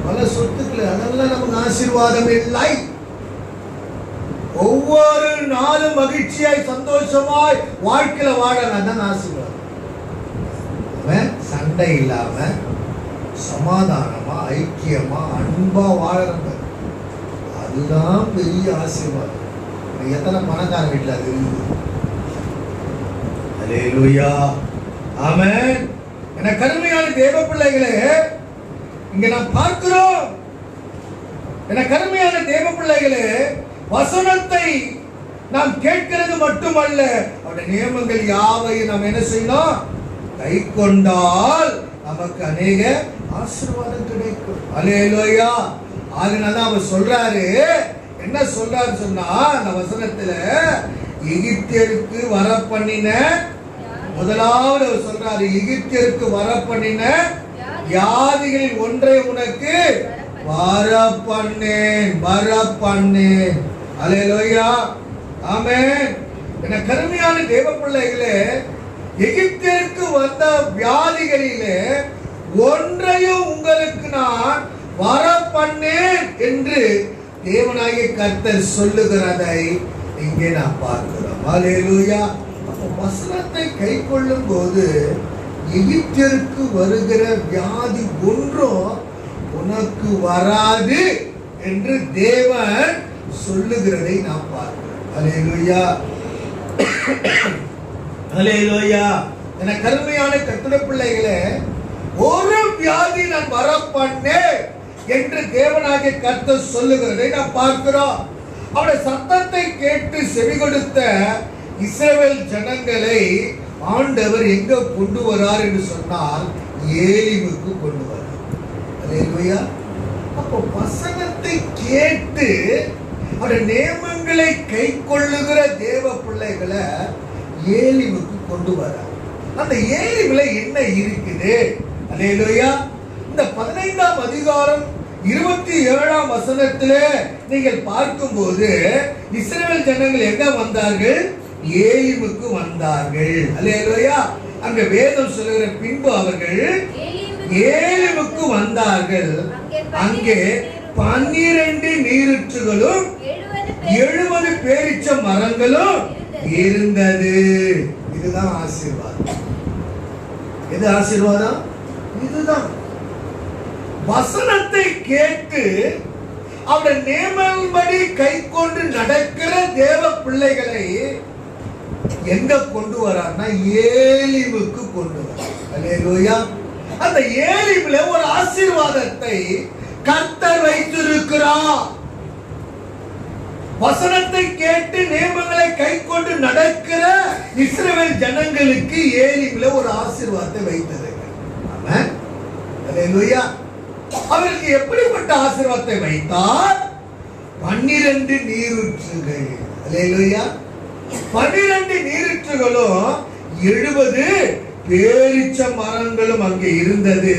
S1: பல சொத்துக்கள், அதெல்லாம் நமக்கு ஆசீர்வாதம் இல்லை. ஒவ்வொரு நாளும் மகிழ்ச்சியாய் சந்தோஷமாய் வாழ்க்கையில வாழணும், அதான் ஆசீர்வாதம். சண்டை இல்லாம சமாதானமா, ஐக்கியமா, அன்பா வாழறது, அதுதான் பெரிய ஆசீர்வாதம். எத்தனை பணக்கார வீட்டுல அது இருக்குது? அல்லேலூயா, ஆமென். என கருமையான தேவ பிள்ளைகளே, இங்க நாம் பார்க்கிறோம். என கருமையான தேவ பிள்ளைகளே, வசனத்தை நாம் கேட்கிறது மட்டுமல்ல, அவருடைய நியமங்கள் யாவையும் நாம் என்ன செய்யணும்? கை கொண்டால் நமக்கு அநேக ஆசீர்வாதம் கிடைக்கும். அல்லேலூயா. அதனால அவர் சொல்றாரு, என்ன சொல்றாரு சொன்னா, அந்த வசனத்துல எகிப்தியருக்கு வர பண்ணின, முதலாவது அவர் சொல்றாரு, எகிப்தியருக்கு வர பண்ணின வியாதிகளில் ஒன்றை உனக்கு வர பண்ணேன், வர பண்ணேன். அல்லேலூயா, ஆமென். என கருமையான தேவ பிள்ளைகளே, எகிப்திற்கு வந்த வியாதிகளிலே ஒன்றையும் உங்களுக்கு நான் வர பண்ணேன் என்று தேவனாகிய கர்த்தர் சொல்லுகிறதை இங்கே நாம் பார்க்கிறோம். ஹல்லேலூயா. வசனத்தை கை கொள்ளும் போது எகிப்திற்கு வருகிற வியாதி ஒன்றும் உனக்கு வராது என்று தேவன் சொல்லுகிறதை நாம் பார்க்கிறோம். ஹல்லேலூயா. ஹல்லேலூயா. என கருமையான கர்த்தருடைய பிள்ளைகளே, ஒரு வியாதி நான் வர பண்ணேன் என்று தேவனாகிய கர்த்தர் சொல்லுகிறதை நாம் பார்க்கிறோம். அவருடைய சத்தத்தை கேட்டு செவி கொடுத்த இஸ்ரவேல் ஜனங்களை ஆண்டவர் எங்க கொண்டு வரார் என்று சொன்னால் ஏலிமுக்கு கொண்டு வரார். ஹல்லேலூயா. அப்போ வசனத்தை கேட்டு அவருடைய நியமங்களை கை கொள்ளுகிற தேவ பிள்ளைகளை ஏலிமுக்கு கொண்டு வரார். அந்த ஏலிமுல என்ன இருக்குது? ஹல்லேலூயா. இந்த 15ஆம் அதிகாரம் 27ஆம் வசனத்திலே நீங்கள் பார்க்கும்போது இஸ்ரவேல் ஜனங்கள் எங்க வந்தார்கள்? ஏலிமுக்கு வந்தார்கள். ஹல்லேலூயா. அங்க வேதம் சொல்லுகிற பின்பு அவர்கள் ஏலிமுக்கு வந்தார்கள். அங்கே 12 நீரூற்றுகளும் 70 பேரீச்ச மரங்களும் இருந்தது. இதுதான் ஆசீர்வாதம். எது ஆசீர்வாதம்? இதுதான். வசனத்தை கேட்டு அவருடைய நியமப்படி கை கொண்டு நடக்கிற தேவ பிள்ளைகளை எங்க கொண்டு வரார்னா ஏலிமுக்கு கொண்டு வரார். ஹல்லேலூயா. அந்த ஏலிமுல ஒரு ஆசீர்வாதத்தை கர்த்தர் வைத்திருக்கிறார். வசனத்தை கேட்டு நியமங்களை கை கொண்டு நடக்கிற இஸ்ரவேல் ஜனங்களுக்கு ஏலிமுல ஒரு ஆசீர்வாதத்தை வைத்திருக்கிறார். ஆமென். ஹல்லேலூயா. அவருக்கு எப்படிப்பட்ட ஆசீர்வாதத்தை வைத்தார்? 12 நீரூற்றுகள். ஹல்லேலூயா. 12 நீரூற்றுகளும் 70 பேரீச்ச மரங்களும் அங்கே இருந்தது.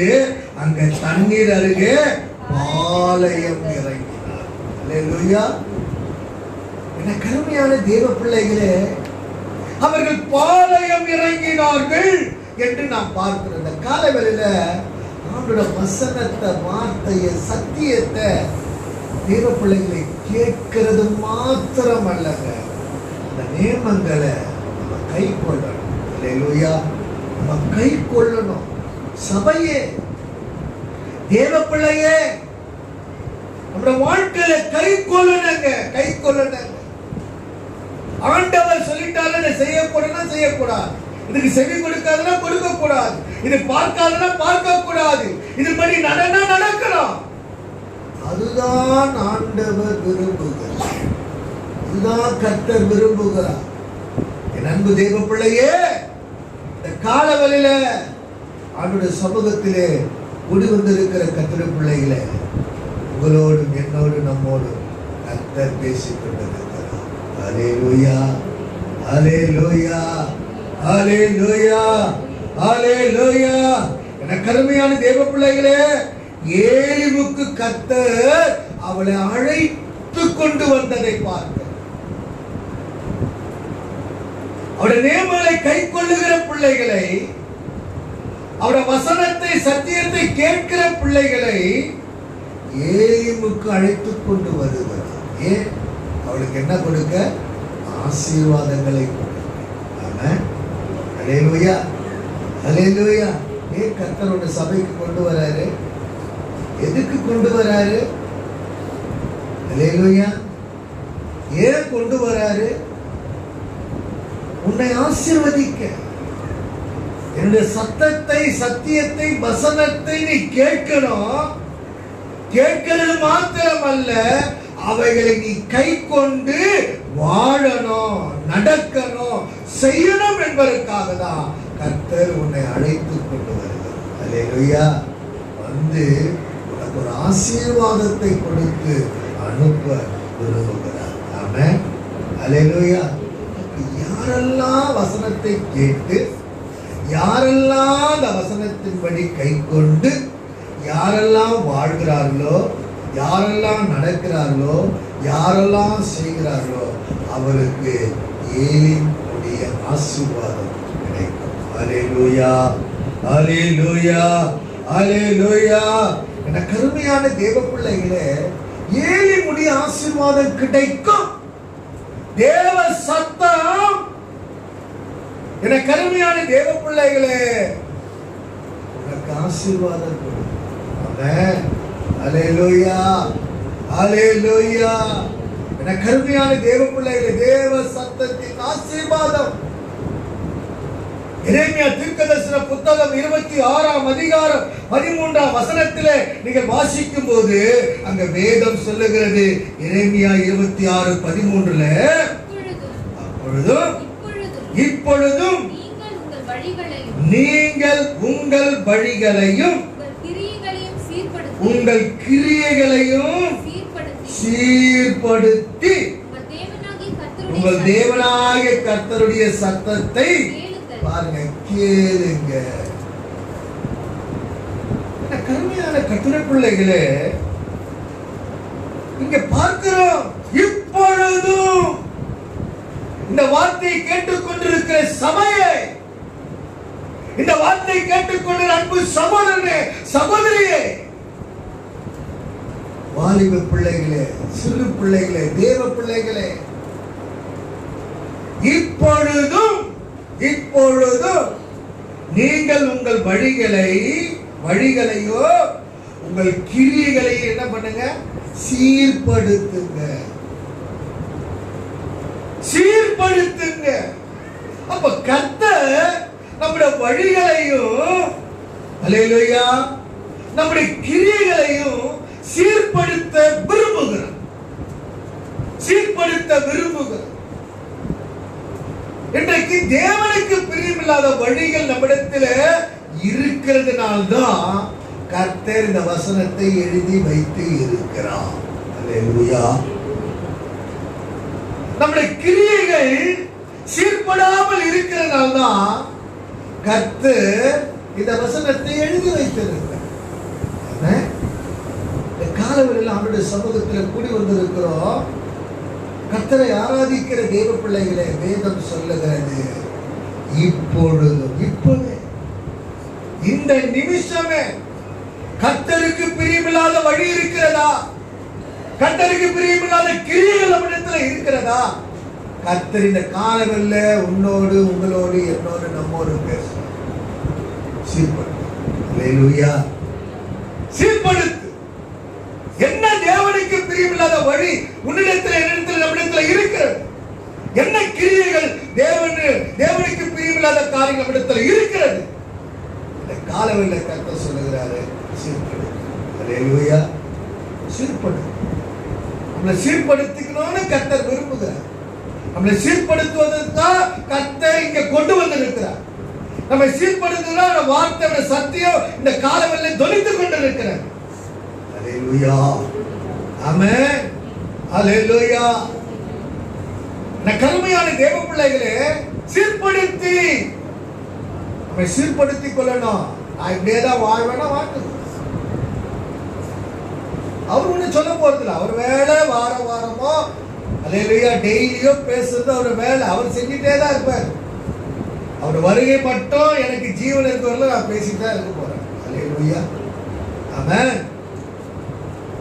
S1: அங்க தண்ணீர் அருகே பாளையம் இறங்கினார். ஹல்லேலூயா. என்ன கருமையான தேவ பிள்ளைகளே, அவர்கள் பாளையம் இறங்கினார்கள் என்று நாம் பார்க்கிறோம். இந்த காலவெளியில அவங்களோட வசனத்தை, வார்த்தையை, சத்தியத்தை தேவ பிள்ளைகளை கேட்கிறது மாத்திரம் அல்லங்க, இந்த நியமங்களை நம்ம கை கொள்ளணும். ஹல்லேலூயா. நம்ம கை கொள்ளணும். சபையே, தேவ பிள்ளையே, நம்ம வாழ்க்கையில கை கொள்ளணுங்க, கை கொள்ளணுங்க. ஆண்டவர் சொல்லிட்டாரு செய்யக்கூடாதுன்னா செய்யக்கூடாது, இதுக்கு செவி கொடுக்காதுன்னா கொடுக்க கூடாது, இது பார்க்காதுன்னா பார்க்க கூடாது, இதுபடி நடனா நடக்கணும். அதுதான் ஆண்டவர் விரும்புகிறார். இதுதான் கர்த்தர் விரும்புகிறார். என் அன்பு தேவ பிள்ளையே, இந்த காலவெளியில ஆண்டவருடைய சமூகத்திலே கூடி வந்திருக்கிற கர்த்தருடைய பிள்ளைகளே, உங்களோடும் என்னோடும் நம்மோடும் கர்த்தர் பேசிக் கொண்டிருக்கிறார். ஹல்லேலூயா. ஹல்லேலூயா. ஹல்லேலூயா. ஹல்லேலூயா. என கருமையான தேவ பிள்ளைகளே, ஏலிமுக்கு கர்த்தர் அவளை அழைத்து கொண்டு வந்ததை பார்க்க, அவருடைய நியமங்களை கை கொள்ளுகிற பிள்ளைகளை, அவருடைய வசனத்தை, சத்தியத்தை கேட்கிற பிள்ளைகளை ஏலிமுக்கு அழைத்து கொண்டு வருகிறார். ஏன்? அவளுக்கு என்ன கொடுக்க? ஆசீர்வாதங்களை கொடுக்க. ஆமென். ஹல்லேலூயா. ஹல்லேலூயா. ஏன் கர்த்தரோட சபைக்கு கொண்டு வராரு? எதுக்கு கொண்டு வராரு? ஹல்லேலூயா. ஏன் கொண்டு வராரு? உன்னை ஆசீர்வதிக்க. என்னுடைய சத்தத்தை, சத்தியத்தை, வசனத்தை நீ கேட்கணும். கேட்கிறது மாத்திரமல்ல, அவைகளை நீ கை கொண்டு வாழணும், நடக்கணும், செய்யணும் என்பதற்காக தான் கர்த்தர் உன்னை அழைத்து கொண்டு வருகிறார். ஹல்லேலூயா. வந்து உனக்கு ஒரு ஆசீர்வாதத்தை கொடுத்து அனுப்ப விரும்புகிறார். ஆமென். ஹல்லேலூயா. யாரெல்லாம் வசனத்தை கேட்டு, யாரெல்லாம் அந்த வசனத்தின்படி கை கொண்டு, யாரெல்லாம் வாழ்கிறார்களோ, யாரெல்லாம் நடக்கிறார்களோ, யாரெல்லாம் செய்கிறார்களோ, அவருக்கு ஏலிமுடைய ஆசீர்வாதம் கிடைக்கும். அல்லேலூயா, அல்லேலூயா, அல்லேலூயா. என கருமையான தேவ பிள்ளைகளே, 7 முடி ஆசீர்வாதம் கிடைக்கும். தேவ சத்தம் என கருமையான தேவ பிள்ளைகளே உனக்கு ஆசீர்வாதம் கொடுக்கும். ஆமென். அல்லேலூயா, அல்லேலூயா. என கருமையான தேவ பிள்ளைகளே, தேவ சத்தத்தின் ஆசீர்வாதம். எரேமியா தீர்க்கதரிசன புத்தகம் 26ஆம் அதிகாரம் 13ஆம் வசனத்திலே நீங்கள் வாசிக்கும் போது அங்க வேதம் சொல்லுகிறது, எரேமியா 26:13, அப்பொழுதும் இப்பொழுதும் நீங்கள் உங்கள் வழிகளையும் உங்கள் கிரியைகளையும் சீர்படுத்தி உங்கள் தேவனாகிய கர்த்தருடைய சத்தத்தை பாருங்க, கேளுங்க. கருமையான கர்த்தருடைய பிள்ளைகளே, இங்க பார்க்கிறோம், இப்பொழுதும் இந்த வார்த்தையை கேட்டுக்கொண்டிருக்கிற சபையை, இந்த வார்த்தையை கேட்டுக்கொண்டிருக்கிற அன்பு சகோதரனே, சகோதரியே, வாலிப பிள்ளைகளே, சிறு பிள்ளைகளே, தேவ பிள்ளைகளே, இப்பொழுதும் நீங்கள் உங்கள் வழிகளையோ உங்கள் கிரியைகளை என்ன பண்ணுங்க, சீர்படுத்துங்க. அப்ப கர்த்தர் நம்முடைய வழிகளையும் அல்லேலூயா நம்முடைய கிரியைகளையும் சீர்படுத்த விரும்புகிறார். இன்றைக்கு தேவனுக்கு பிரியமில்லாத வழிகள் நம்மிடத்தில் இருக்கிறதுனால்தான் கர்த்தர் இந்த வசனத்தை எழுதி வைத்து இருக்கிறார். அல்லேலூயா. நம்முடைய கிரியைகள் சீர்படாமல் இருக்கிறதுனால்தான் கர்த்தர் இந்த வசனத்தை எழுதி வைத்திருக்கிறார். இந்த காலவெளியில் அவருடைய சமூகத்தில் கூடி வந்திருக்கிறோம். கர்த்தரை ஆராதிக்கிற தேவ பிள்ளைகளே, வேதம் சொல்லுகிறது, இப்பொழுது இந்த நிமிஷமே கர்த்தருக்கு பிரியமில்லாத வழி இருக்கிறதா? கர்த்தருக்கு பிரியமில்லாத கிரியைகள் நம்மிடத்தில் இருக்கிறதா? கர்த்தர் இந்த காலங்களில் உன்னோடு, உங்களோடு, என்னோடு, நம்மோடு பேசுவார். சீர்படுத்து. என்ன தேவனுக்கு பிரியமில்லாத வழி உன்னிடத்தில், என்னிடத்தில், நம்மிடத்தில் இருக்கிறது? என்ன கிரியைகள் தேவனுக்கு பிரியமில்லாத காரியம் நம்மிடத்தில் இருக்கிறது? இந்த காலவெளியில் கர்த்தர் சொல்லுகிறாரு, சீர்படு. அல்லேலூயா. சீர்படு. நம்மளை சீர்படுத்திக்கணும்னு கர்த்தர் விரும்புகிறார். நம்மளை சீர்படுத்துவதற்காக கர்த்தர் இங்க கொண்டு வந்திருக்கிறார். நம்மை சீர்படுத்துகிற வார்த்தை, சத்தியம் இந்த காலவெளியில் தொனித்துக் கொண்டிருக்கிறார். அல்லேலூயா. ஆமென். அல்லேலூயா. கருமையான தேவ பிள்ளைகளே, சீர்படுத்திக் கொள்ளணும். நான் இப்படியேதான் வாழ்வேனா வாழ்க்கை. அவர் ஒண்ணு சொல்ல போறதில்ல. அவர் வேலை வாரமோ அல்லேலூயா டெய்லியோ பேசுறது அவர் வேலை. அவர் செஞ்சுட்டே தான் இருப்பார். அவர் வருகை மட்டும் எனக்கு ஜீவன் இருக்கிறவர்கள் நான் பேசிட்டு இருக்க போறேன். அல்லேலூயா. ஆமென்.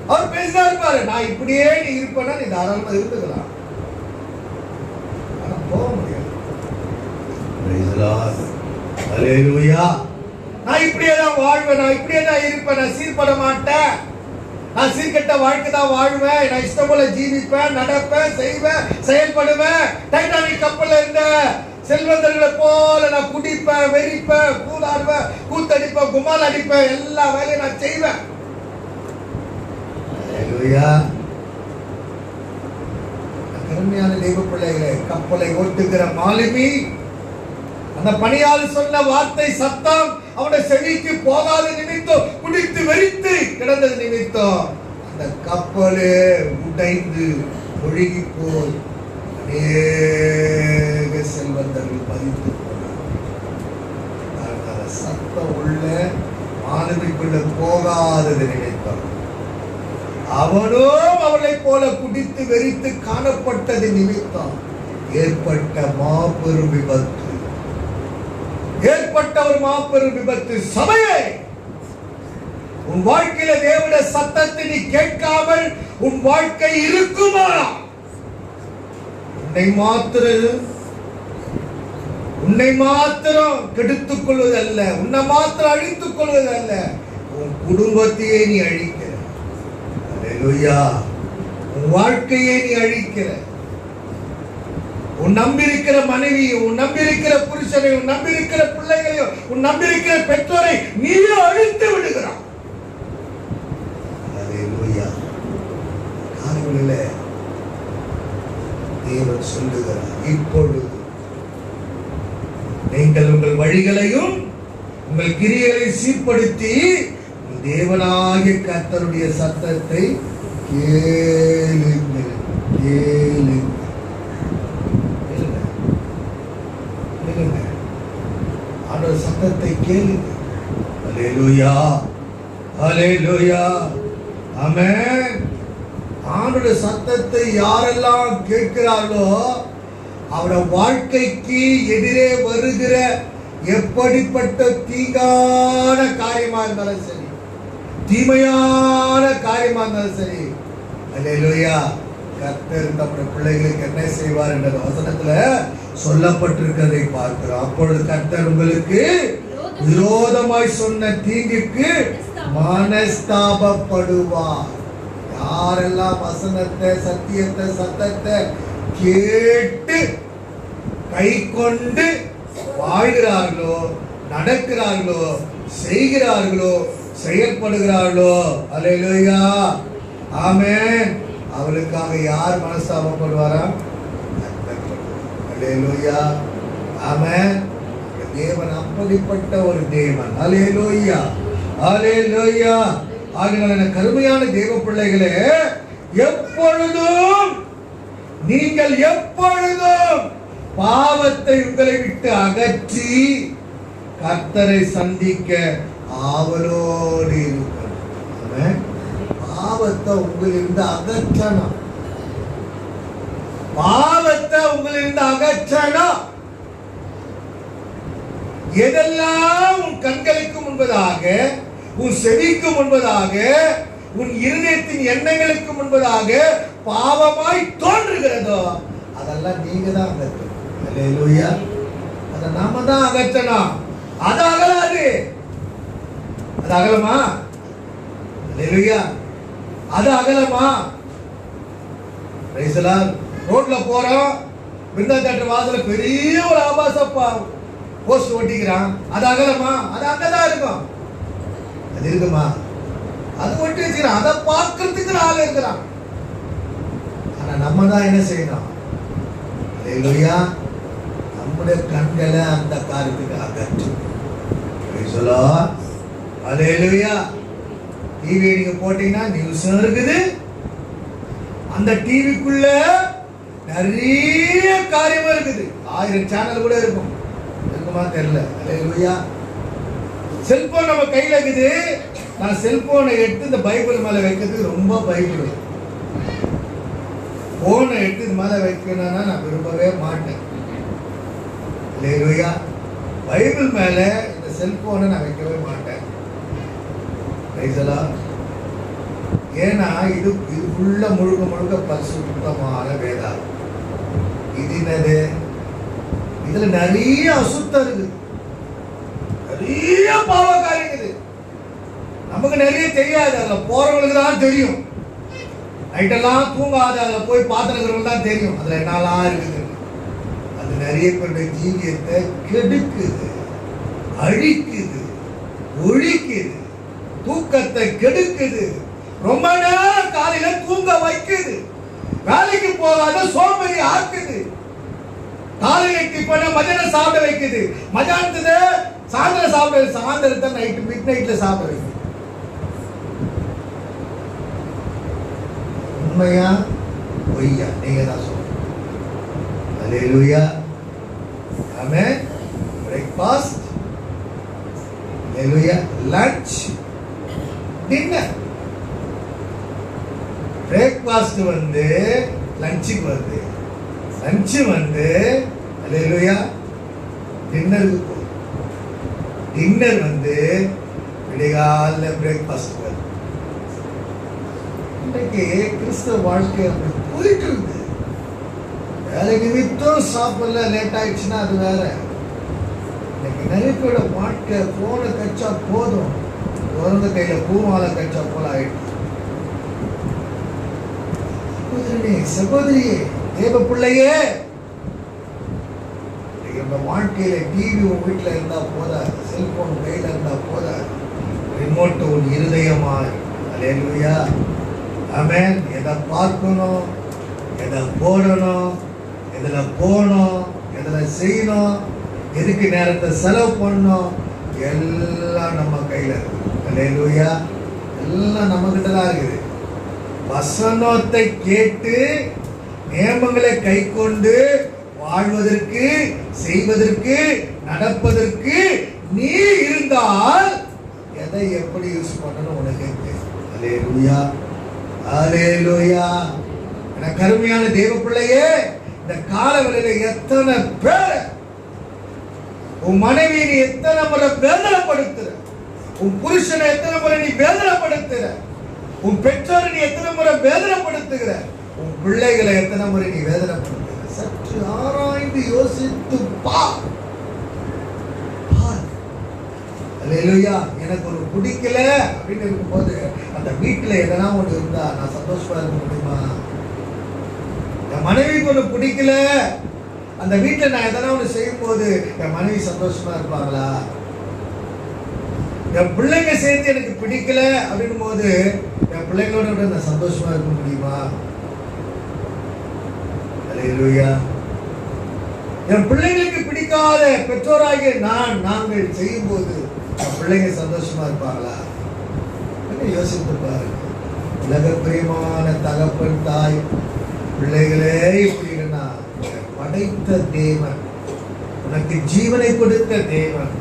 S1: அவர் பேசிதான் இருப்பாரு. நான் இப்படியே நீ இருப்பேன்னா நீ தாராளமா இருந்துக்கலாம். ஆனா போக முடியாது. அல்லேலூயா. நான் இப்படியே தான் வாழ்வேன், நான் இப்படியே தான் இருப்பேன், நான் சீர்பட மாட்டேன், நான் சீர்கெட்ட வாழ்க்கை தான் வாழ்வேன், நான் இஷ்டம் போல ஜீவிப்பேன், நடப்பேன், செய்வேன், செயல்படுவேன், டைட்டானிக் கப்பல்ல இருந்த செல்வந்தர்களை போல நான் குடிப்பேன், வெறிப்பேன், கூடாடுவேன், கூத்தடிப்பேன், குமால் அடிப்பேன், எல்லா வேலையும் நான் செய்வேன். கருமையான தெய்வ பிள்ளைகளே, கப்பலை ஓட்டுகிற மாலுமி அந்த பணியாளர் சொன்ன வார்த்தை சத்தம் அவனுடைய செவிக்கு போகாத நிமித்தம், குடித்து வெறித்து கிடந்தது நிமித்தம் அந்த கப்பலே உடைந்து ஒழுகி போய் அநேக செல்வந்தர்கள் மதித்து போனார். சத்தம் உள்ள மாலுமிக்குள்ள போகாதது நினைத்தார். அவனோ அவளை போல குடித்து வெறித்து காணப்பட்டது நிமித்தம் ஏற்பட்ட மாபெரும் விபத்து, ஏற்பட்ட ஒரு மாபெரும் விபத்து. சபையே, உன் வாழ்க்கையில தேவனுடைய சத்தத்தை நீ கேட்காமல் உன் வாழ்க்கை இருக்குமா? உன்னை மாத்திரம் கெடுத்துக் கொள்வதல்ல, உன்னை மாத்திரம் அழித்துக் கொள்வதல்ல, உன் குடும்பத்தையே நீ அழிக்கிற. அல்லேலூயா. உன் வாழ்க்கையை நீ அழிக்கிற. உன் நம்பியிருக்கிற மனைவி, உன் நம்பியிருக்கிற புருஷனை, உன் நம்பியிருக்கிற பிள்ளைகளையோ, உன் நம்பியிருக்கிற பெற்றோரை நீயே அழித்து விடுகிறான். அல்லேலூயா. காரணமில்லை, தேவன் சொல்லுகிறார், இப்பொழுது நீங்கள் உங்கள் வழிகளையும் உங்கள் கிரியைகளை சீர்படுத்தி தேவனாகிய கர்த்தருடைய சத்தத்தை கேளுங்கள். ஆண்டவர் சத்தத்தை கேளுங்கள். அல்லேலூயா, அல்லேலூயா, ஆமென். ஆண்டவருடைய சத்தத்தை யாரெல்லாம் கேட்கிறார்களோ அவருடைய வாழ்க்கைக்கு எதிரே வருகிற எப்படிப்பட்ட தீங்கான காரியமா இருந்தாலும் சரி, தீமையான காரியமா இருந்தாலும் சரி, அல்லேலூயா, கர்த்தர் தம்முடைய பிள்ளைகளுக்கு என்ன செய்வார் என்ற வசனத்துல சொல்லப்பட்டிருக்கிறதை பார்க்கிறோம். அப்பொழுது கர்த்தர் உங்களுக்கு விரோதமாய் சொன்ன தீங்குக்கு மனஸ்தாபப்படுவார். யாரெல்லாம் வசனத்தை, சத்தியத்தை, சத்தத்தை கேட்டு கை கொண்டு வாழ்கிறார்களோ, நடக்கிறார்களோ, செய்கிறார்களோ, செயல்படுகிறார்களோ, அல்லேலூயா, ஆமென், அவளுக்காக யார் மனஸ்தாபப்படுவாரா? அல்லேலூயா, ஆமென். தேவன் அப்படிப்பட்ட ஒரு தேவன். அல்லேலூயா, அல்லேலூயா. ஆகினால கருமையான தேவ பிள்ளைகளே, எப்பொழுதும் நீங்கள் எப்பொழுதும் பாவத்தை உங்களை விட்டு அகற்றி கர்த்தரை சந்திக்க ஆவலோடு இருக்கணும். பாவத்தை உங்களிலிருந்து அகற்றணும். பாவத்தை உங்களிலிருந்து அகற்றணும். எதெல்லாம் உன் கண்களுக்கு முன்பதாக, உன் செவிக்கு முன்பதாக, உன் இருதயத்தின் எண்ணங்களுக்கு முன்பதாக பாவமாய் தோன்றுகிறதோ அதெல்லாம் நீங்க தான் அகற்றணும். அல்லேலூயா. அதை நாம தான் அகற்றணும். அது அகலாது. அது அகலமா? அல்லேலூயா. அது அகலமா? Praise the Lord. ரோட்ல போறோம், விருந்தா தேட்டர் வாசல்ல பெரிய ஒரு ஆபாச போஸ்ட் ஒட்டிக்கிறான். அது அகலமா? அது அங்கதான் இருக்கும். அது இருக்குமா? அது ஒட்டி வச்சுக்கிறான். அதை பார்க்கறதுக்கு ஆள் இருக்கிறான். ஆனா நம்ம தான் என்ன செய்யணும்? அல்லேலூயா. நம்முடைய கண்களை அந்த காரியத்துக்கு அகற்றும். Price the Lord. Hallelujah. TV நீங்க போட்டீங்கன்னா நியூஸ் இருக்குது. அந்த டிவிக்குள்ள நிறைய காரியம் இருக்குது. 1000 சேனல் கூட இருக்கும். இருக்குமா தெரியல. அல்லேலூயா. செல்போன் நம்ம கையில இருக்குது. நான் செல்போனை எடுத்து இந்த பைபிள் மேல வைக்கிறதுக்கு ரொம்ப பைபிள். போனை எடுத்து இது மேல வைக்கணும்னா நான் விரும்பவே மாட்டேன். அல்லேலூயா. பைபிள் மேல இந்த செல்போனை நான் வைக்கவே மாட்டேன். Price the Lord. ஏன்னா இது உள்ள முழுக்க பரிசுத்தமான வேதாகம். இது என்னது? இதுல நிறைய அசுத்தம் இருக்குது, நிறைய பாவ காரியம் இருக்குது. நமக்கு நிறைய தெரியாது, அதுல போறவங்களுக்கு தான் தெரியும். நைட்டெல்லாம் தூங்காத அதுல போய் பார்த்துக்கிறவங்களுக்கு தான் தெரியும் அதுல என்னெல்லாம் இருக்குது. அது நிறைய பேருடைய ஜீவியத்தை கெடுக்குது, அழிக்குது, ஒழிக்குது, தூக்கத்தை கெடுக்குது, ரொம்ப நேரம் காலையில தூங்க வைக்குது, வேலைக்கு போகாத சோம்பேறி ஆக்குது, காலையில டிஃபனை மதியானம் சாப்பிட வைக்குது, மதியானத்துல சாயந்தரம் சாப்பிட, சாயந்தரத்தை நைட்டு மிட் நைட்ல சாப்பிட வைக்குது. உண்மையா பொய்யா? நீங்க தான் சொல்லுங்க. Hallelujah. Amen. Breakfast, hallelujah, lunch, dinner. Breakfast வந்து லஞ்சுக்கு வருது, லஞ்ச் வந்து அல்லேலூயா டின்னருக்கு போகுது. டின்னர் விடிகால பிரேக்ஃபாஸ்ட். இன்னைக்கு கிறிஸ்தவ வாழ்க்கை அப்படி போயிட்டு இருக்கு. வேலை நிமித்தம் சாப்பிடல, லேட் ஆயிடுச்சுன்னா அது வேற. இன்னைக்கு நிறைய பேரோட வாழ்க்கை போனை கச்சா போதும், பிறந்த கையில பூமாலை கச்சா போல ஆயிடுச்சு. சகோதரியே, தேவ பிள்ளையே, நம்ம வாழ்க்கையில டிவி உன் வீட்டுல இருந்தா போதாது, செல்போன் கையில இருந்தா போதாது, ரிமோட் உன் இருதயமாய். அல்லேலூயா, ஆமென். எதை பார்க்கணும், எதை போடணும், எதுல போகணும், எதுல செய்யணும், எதுக்கு நேரத்தை செலவு பண்ணணும், எல்லாம் நம்ம கையில இருக்கு. அல்லேலூயா, எல்லாம் நம்ம கிட்ட தான் இருக்குது. வசனத்தை கேட்டு நியமங்களை கை கொண்டு வாழ்வதற்கு, செய்வதற்கு, நடப்பதற்கு நீ இருந்தால் எதை எப்படி யூஸ் பண்ணணும் உனக்கு தெரியும். அல்லேலூயா, அல்லேலூயா. எனக்கு அருமையான தேவ பிள்ளையே, இந்த காலவெளியில எத்தனை பேர் உன் மனைவி நீ எத்தனை முறை வேதனைப்படுத்துற, உன் புருஷனை எத்தனை முறை நீ வேதனைப்படுத்துற, உன் பெற்றோரை நீ எத்தனை முறை வேதனைப்படுத்துகிற, உன் பிள்ளைகளை எத்தனை முறை நீ வேதனைப்படுத்துகிற. சற்று ஆராய்ந்து யோசித்து பார். அல்லேலூயா. எனக்கு ஒரு பிடிக்கல அப்படின்னு இருக்கும்போது அந்த வீட்டுல எதனா ஒன்று இருந்தா நான் சந்தோஷமா இருக்க முடியுமா? என் மனைவிக்கு ஒன்று பிடிக்கல, அந்த வீட்டுல நான் எதனா ஒன்று செய்யும் போது என் மனைவி சந்தோஷமா இருப்பாங்களா? என் பிள்ளைங்க சேர்ந்து எனக்கு பிடிக்கல அப்படின் போது என் பிள்ளைங்களோட விட நான் சந்தோஷமா இருக்க முடியுமா? அல்லேலூயா. என் பிள்ளைங்களுக்கு பிடிக்காத பெற்றோராகிய நாங்கள் செய்யும் போது என் பிள்ளைங்க சந்தோஷமா இருப்பாங்களா? யோசித்து பாருங்க. உலக பிரியமான தகப்பன் தாய் பிள்ளைகளே இப்படின்னா, படைத்த தேவன், உனக்கு ஜீவனை கொடுத்த தேவன்,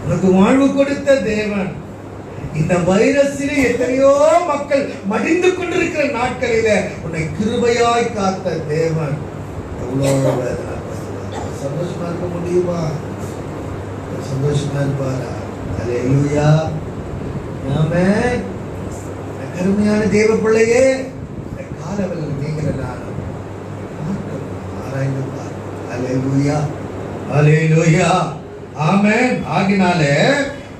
S1: உனக்கு வாழ்வு கொடுத்த தேவன், இந்த வைரஸிலே எத்தனையோ மக்கள் மடிந்து கொண்டிருக்கிற நாட்களில உன்னை கிருபையாய் காத்த தேவன் எவ்வளவு வேதனை. சந்தோஷமா இருக்க முடியுமா? சந்தோஷமா இருப்பாரா? அல்லேலூயா, ஆமென். கருமையான தேவ பிள்ளையே, இந்த காலவெளியில் நீங்கிற நானும் ஆராய்ந்து பார். அல்லேலூயா, அல்லேலூயா, ஆமென். ஆகினாலே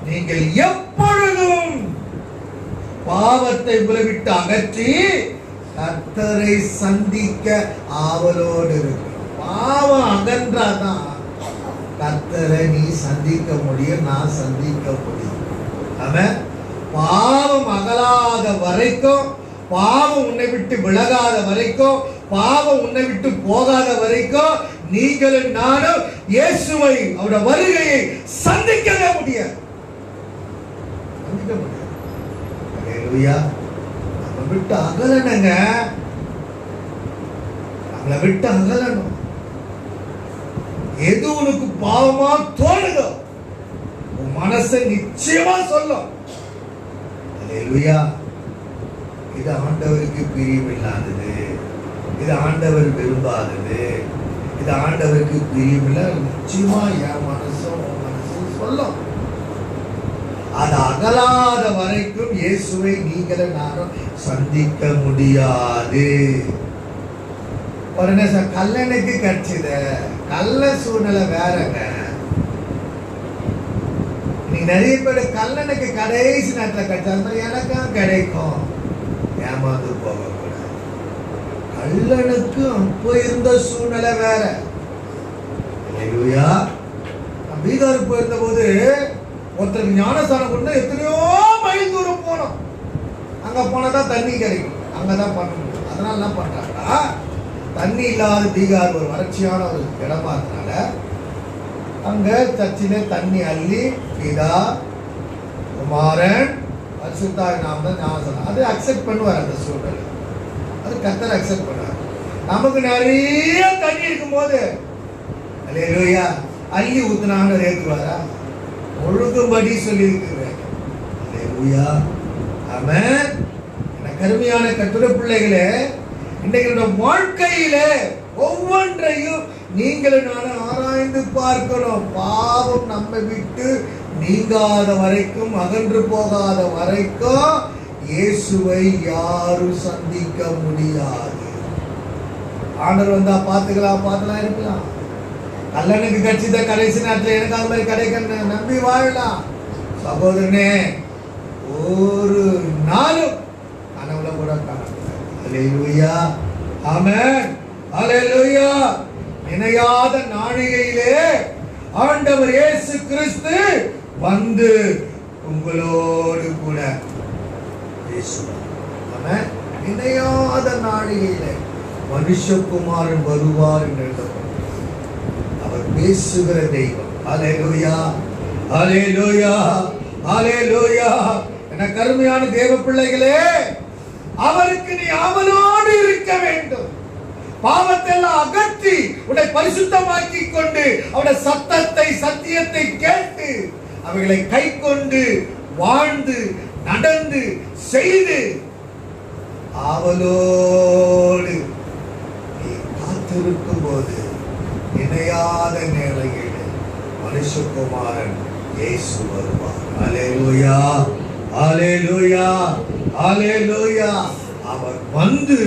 S1: நீங்கள் எப்பொழுதும் பாவத்தை விட்டு அகற்றி கர்த்தரை சந்திக்க ஆவலோடு இருக்கு. பாவம் அகன்றாதான் கர்த்தரை நீ சந்திக்க முடியும், நான் சந்திக்க முடியும். ஆமென். பாவம் அகலாத வரைக்கும், பாவம் உன்னை விட்டு விலகாத வரைக்கும், பாவம் உன்னை விட்டு போகாத வரைக்கும் நீங்களும் நானும் இயேசுவை, அவருடைய வருகையை சந்திக்கவே முடியாது. அல்லேலூயா. நம்ம விட்டு அகலணுங்க, நம்மளை விட்டு அகலணும். எது உனக்கு பாவமா தோணுதோ உன் மனசை நிச்சயமா சொல்லும். அல்லேலூயா. இது ஆண்டவருக்கு பிரியமில்லாதது, இது ஆண்டவர் விரும்பாதது, இது ஆண்டவருக்கு பிரியமில்லை, நிச்சயமா என் மனசும் உன் மனசும் சொல்லும். அது அகலாத வரைக்கும் இயேசுவை நீங்களும் நானும் சந்திக்க முடியாது. ஒரு நிமிஷம், கல்லனுக்கு கிடைச்சது கல்ல சூழ்நிலை வேறங்க. நீ நிறைய பேர் கல்லனுக்கு கடைசி நேரத்தில் கிடைச்சா எனக்கும் கிடைக்கும், ஏமாந்து போகக்கூடாது. கல்லனுக்கு அப்போ இருந்த சூழ்நிலை வேற. அல்லேலூயா. பீகாருக்கு போயிருந்த போது ஒருத்தருக்கு ஞானஸ்தானம் கொண்டு எத்தனையோ மைல் தூரம் போனோம். அங்க போனதான் தண்ணி கிடைக்கும், அங்கதான் பண்ண முடியும். அதனால என்ன பண்றாங்கன்னா, தண்ணி இல்லாத பீகார் ஒரு வறட்சியான ஒரு இடமா இருந்தனால அங்க சர்ச்சிலே தண்ணி அள்ளி பிதா குமாரன் பரிசுத்தாவின் நாமத்தில் ஞானஸ்தானம் அது அக்செப்ட் பண்ணுவார். அந்த சூழ்நிலை அது கர்த்தர் அக்செப்ட் பண்ணுவார். நமக்கு நிறைய தண்ணி இருக்கும் போது அல்லேலூயா அள்ளி ஊத்துனான்னு ஏற்றுவாரா? ஒழுங்கும்படி சொல்லி இருக்கிறேன். அல்லேலூயா, ஆமென். கருமையான கர்த்தருடைய பிள்ளைகளே, இன்றைக்கு வாழ்க்கையில ஒவ்வொன்றையும் நீங்களும் நானும் ஆராய்ந்து பார்க்கணும். பாவம் நம்மை விட்டு நீங்காத வரைக்கும், அகன்று போகாத வரைக்கும் இயேசுவை யாரும் சந்திக்க முடியாது. ஆண்டவர் வந்தா பார்த்துக்கலாம் இருக்கலாம். கல்லனுக்கு கட்சித கடைசி நேரத்தில் எனக்கு அது மாதிரி கிடைக்கணும் நம்பி வாழலாம். சகோதரனே, ஒரு நாளும் கனவுல கூட காணக்கூடாது. அல்லேலூயா, ஆமென், அல்லேலூயா. இணையாத நாழிகையிலே ஆண்டவர் இயேசு கிறிஸ்து வந்து உங்களோடு கூட பேசுவார். ஆமென். இணையாத நாழிகையிலே மனுஷகுமாரன் வருவார் என்று எழுதப்பட்டிருக்கிறது. அவர் பேசுகிற தெய்வம். அல்லேலூயா, அல்லேலூயா, அல்லேலூயா. என கருமையான தேவ பிள்ளைகளே, அவருக்கு நீ ஆவலோடு இருக்க வேண்டும். பாவத்தை எல்லாம் அகற்றி உன்னை பரிசுத்தமாக்கி கொண்டு அவருடைய சத்தத்தை, சத்தியத்தை கேட்டு அவைகளை கை கொண்டு வாழ்ந்து நடந்து செய்து ஆவலோடு நீ காத்திருக்கும் போது இணையாத நேரங்களில் மனுஷகுமாரன் இயேசு வருவார். அல்லேலூயா, அல்லேலூயா, அல்லேலூயா. அவர் வந்து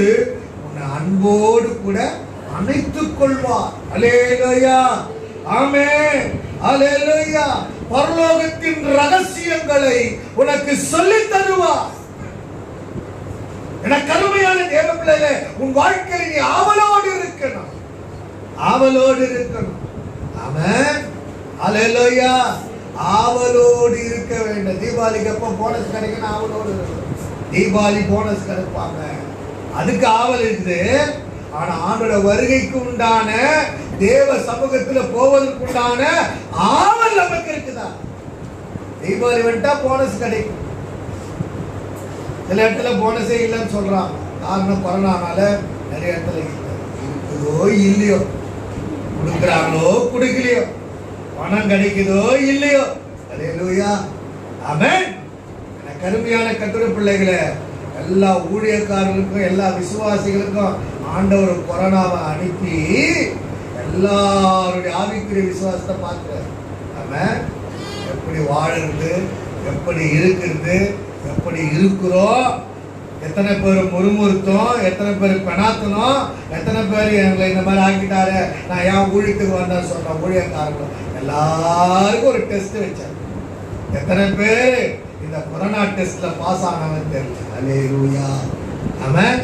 S1: உன்னை அன்போடு கூட அணைத்துக் கொள்வார். அல்லேலூயா, ஆமென், அல்லேலூயா. பரலோகத்தின் ரகசியங்களை உனக்கு சொல்லித் தருவார். என கருமையான தேவ பிள்ளைகளே, உன் வாழ்க்கையில் நீ ஆவலோடு இருக்கணும், ஆவலோடு இருக்கணும். ஆமென், அல்லேலூயா. ஆவலோடு இருக்க வேண்டும். தீபாவளிக்கு எப்ப போனஸ் கிடைக்கணும், ஆவலோடு இருக்கணும். தீபாவளி போனஸ் கிடைப்பாங்க, அதுக்கு ஆவல் இருக்குது. ஆனா ஆண்டோட வருகைக்கு உண்டான தேவ சமூகத்தில் போவதற்கு உண்டான ஆவல் நமக்கு இருக்குதா? தீபாவளி வந்துட்டா போனஸ் கிடைக்கும். சில இடத்துல போனஸே இல்லைன்னு சொல்றாங்க. காரணம் கொரோனானால நிறைய இடத்துல இருக்குதோ இல்லையோ, கொடுக்குறாங்களோ கொடுக்கலையோ, பணம் கிடைக்குதோ இல்லையோ. அல்லேலூயா, ஆமென். கருமையான கர்த்தருடைய பிள்ளைகளை, எல்லா ஊழியக்காரர்களுக்கும் எல்லா விசுவாசிகளுக்கும் ஆண்டவர் கொரோனாவை அனுப்பி எல்லாருடைய ஆவிக்குரிய விசுவாசத்தை பார்க்கிறார். ஆமென். எப்படி வாழறது, எப்படி இருக்கிறது, எப்படி இருக்கிறோம், எத்தனை பேர் முறுமுறுத்தோம், எத்தனை பேர் பெணாத்தனோம், எத்தனை பேர் எங்களை இந்த மாதிரி ஆக்கிட்டாரு, நான் ஏன் ஊழியத்துக்கு வந்தேன் சொன்ன ஊழியக்காரர்கள் எல்லாருக்கும் ஒரு டெஸ்ட் வச்சேன். எத்தனை பேர் இந்த கொரோனா டெஸ்ட்ல பாஸ் ஆனவன் தெரியல. அல்லேலூயா, ஆமென்.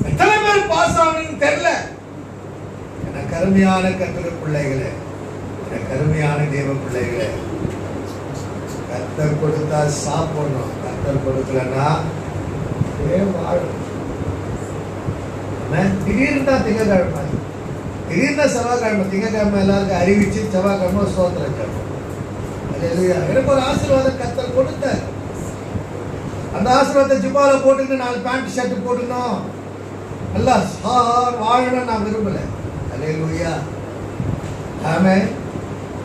S1: எத்தனை பேர் பாஸ் ஆனவன்னு தெரியல. என கருமையான கர்த்தருடைய பிள்ளைகளே, என கருமையான தேவ பிள்ளைகளே, கர்த்தர் கொடுத்தா சாப்பிடணும், கர்த்தர் கொடுக்கலன்னா வாழும். திடீர்னு தான் திங்கக்கிழமை, திடீர்னு செவ்வாய்க்கிழமை, திங்கக்கிழமை எல்லாருக்கும் அறிவிச்சு செவ்வாய்க்கிழமை ஸ்தோத்திரம் கேட்போம். அல்லேலூயா. எனக்கு ஒரு ஆசீர்வாதம் கர்த்தர் கொடுத்தார். அந்த ஆசீர்வாதத்தை ஜுப்பால போட்டுக்கிட்டு 4 பேண்ட் ஷர்ட் போட்டுக்கணும், நல்லா வாழணும் நான் விரும்பல. அல்லேலூயா, ஆமென்.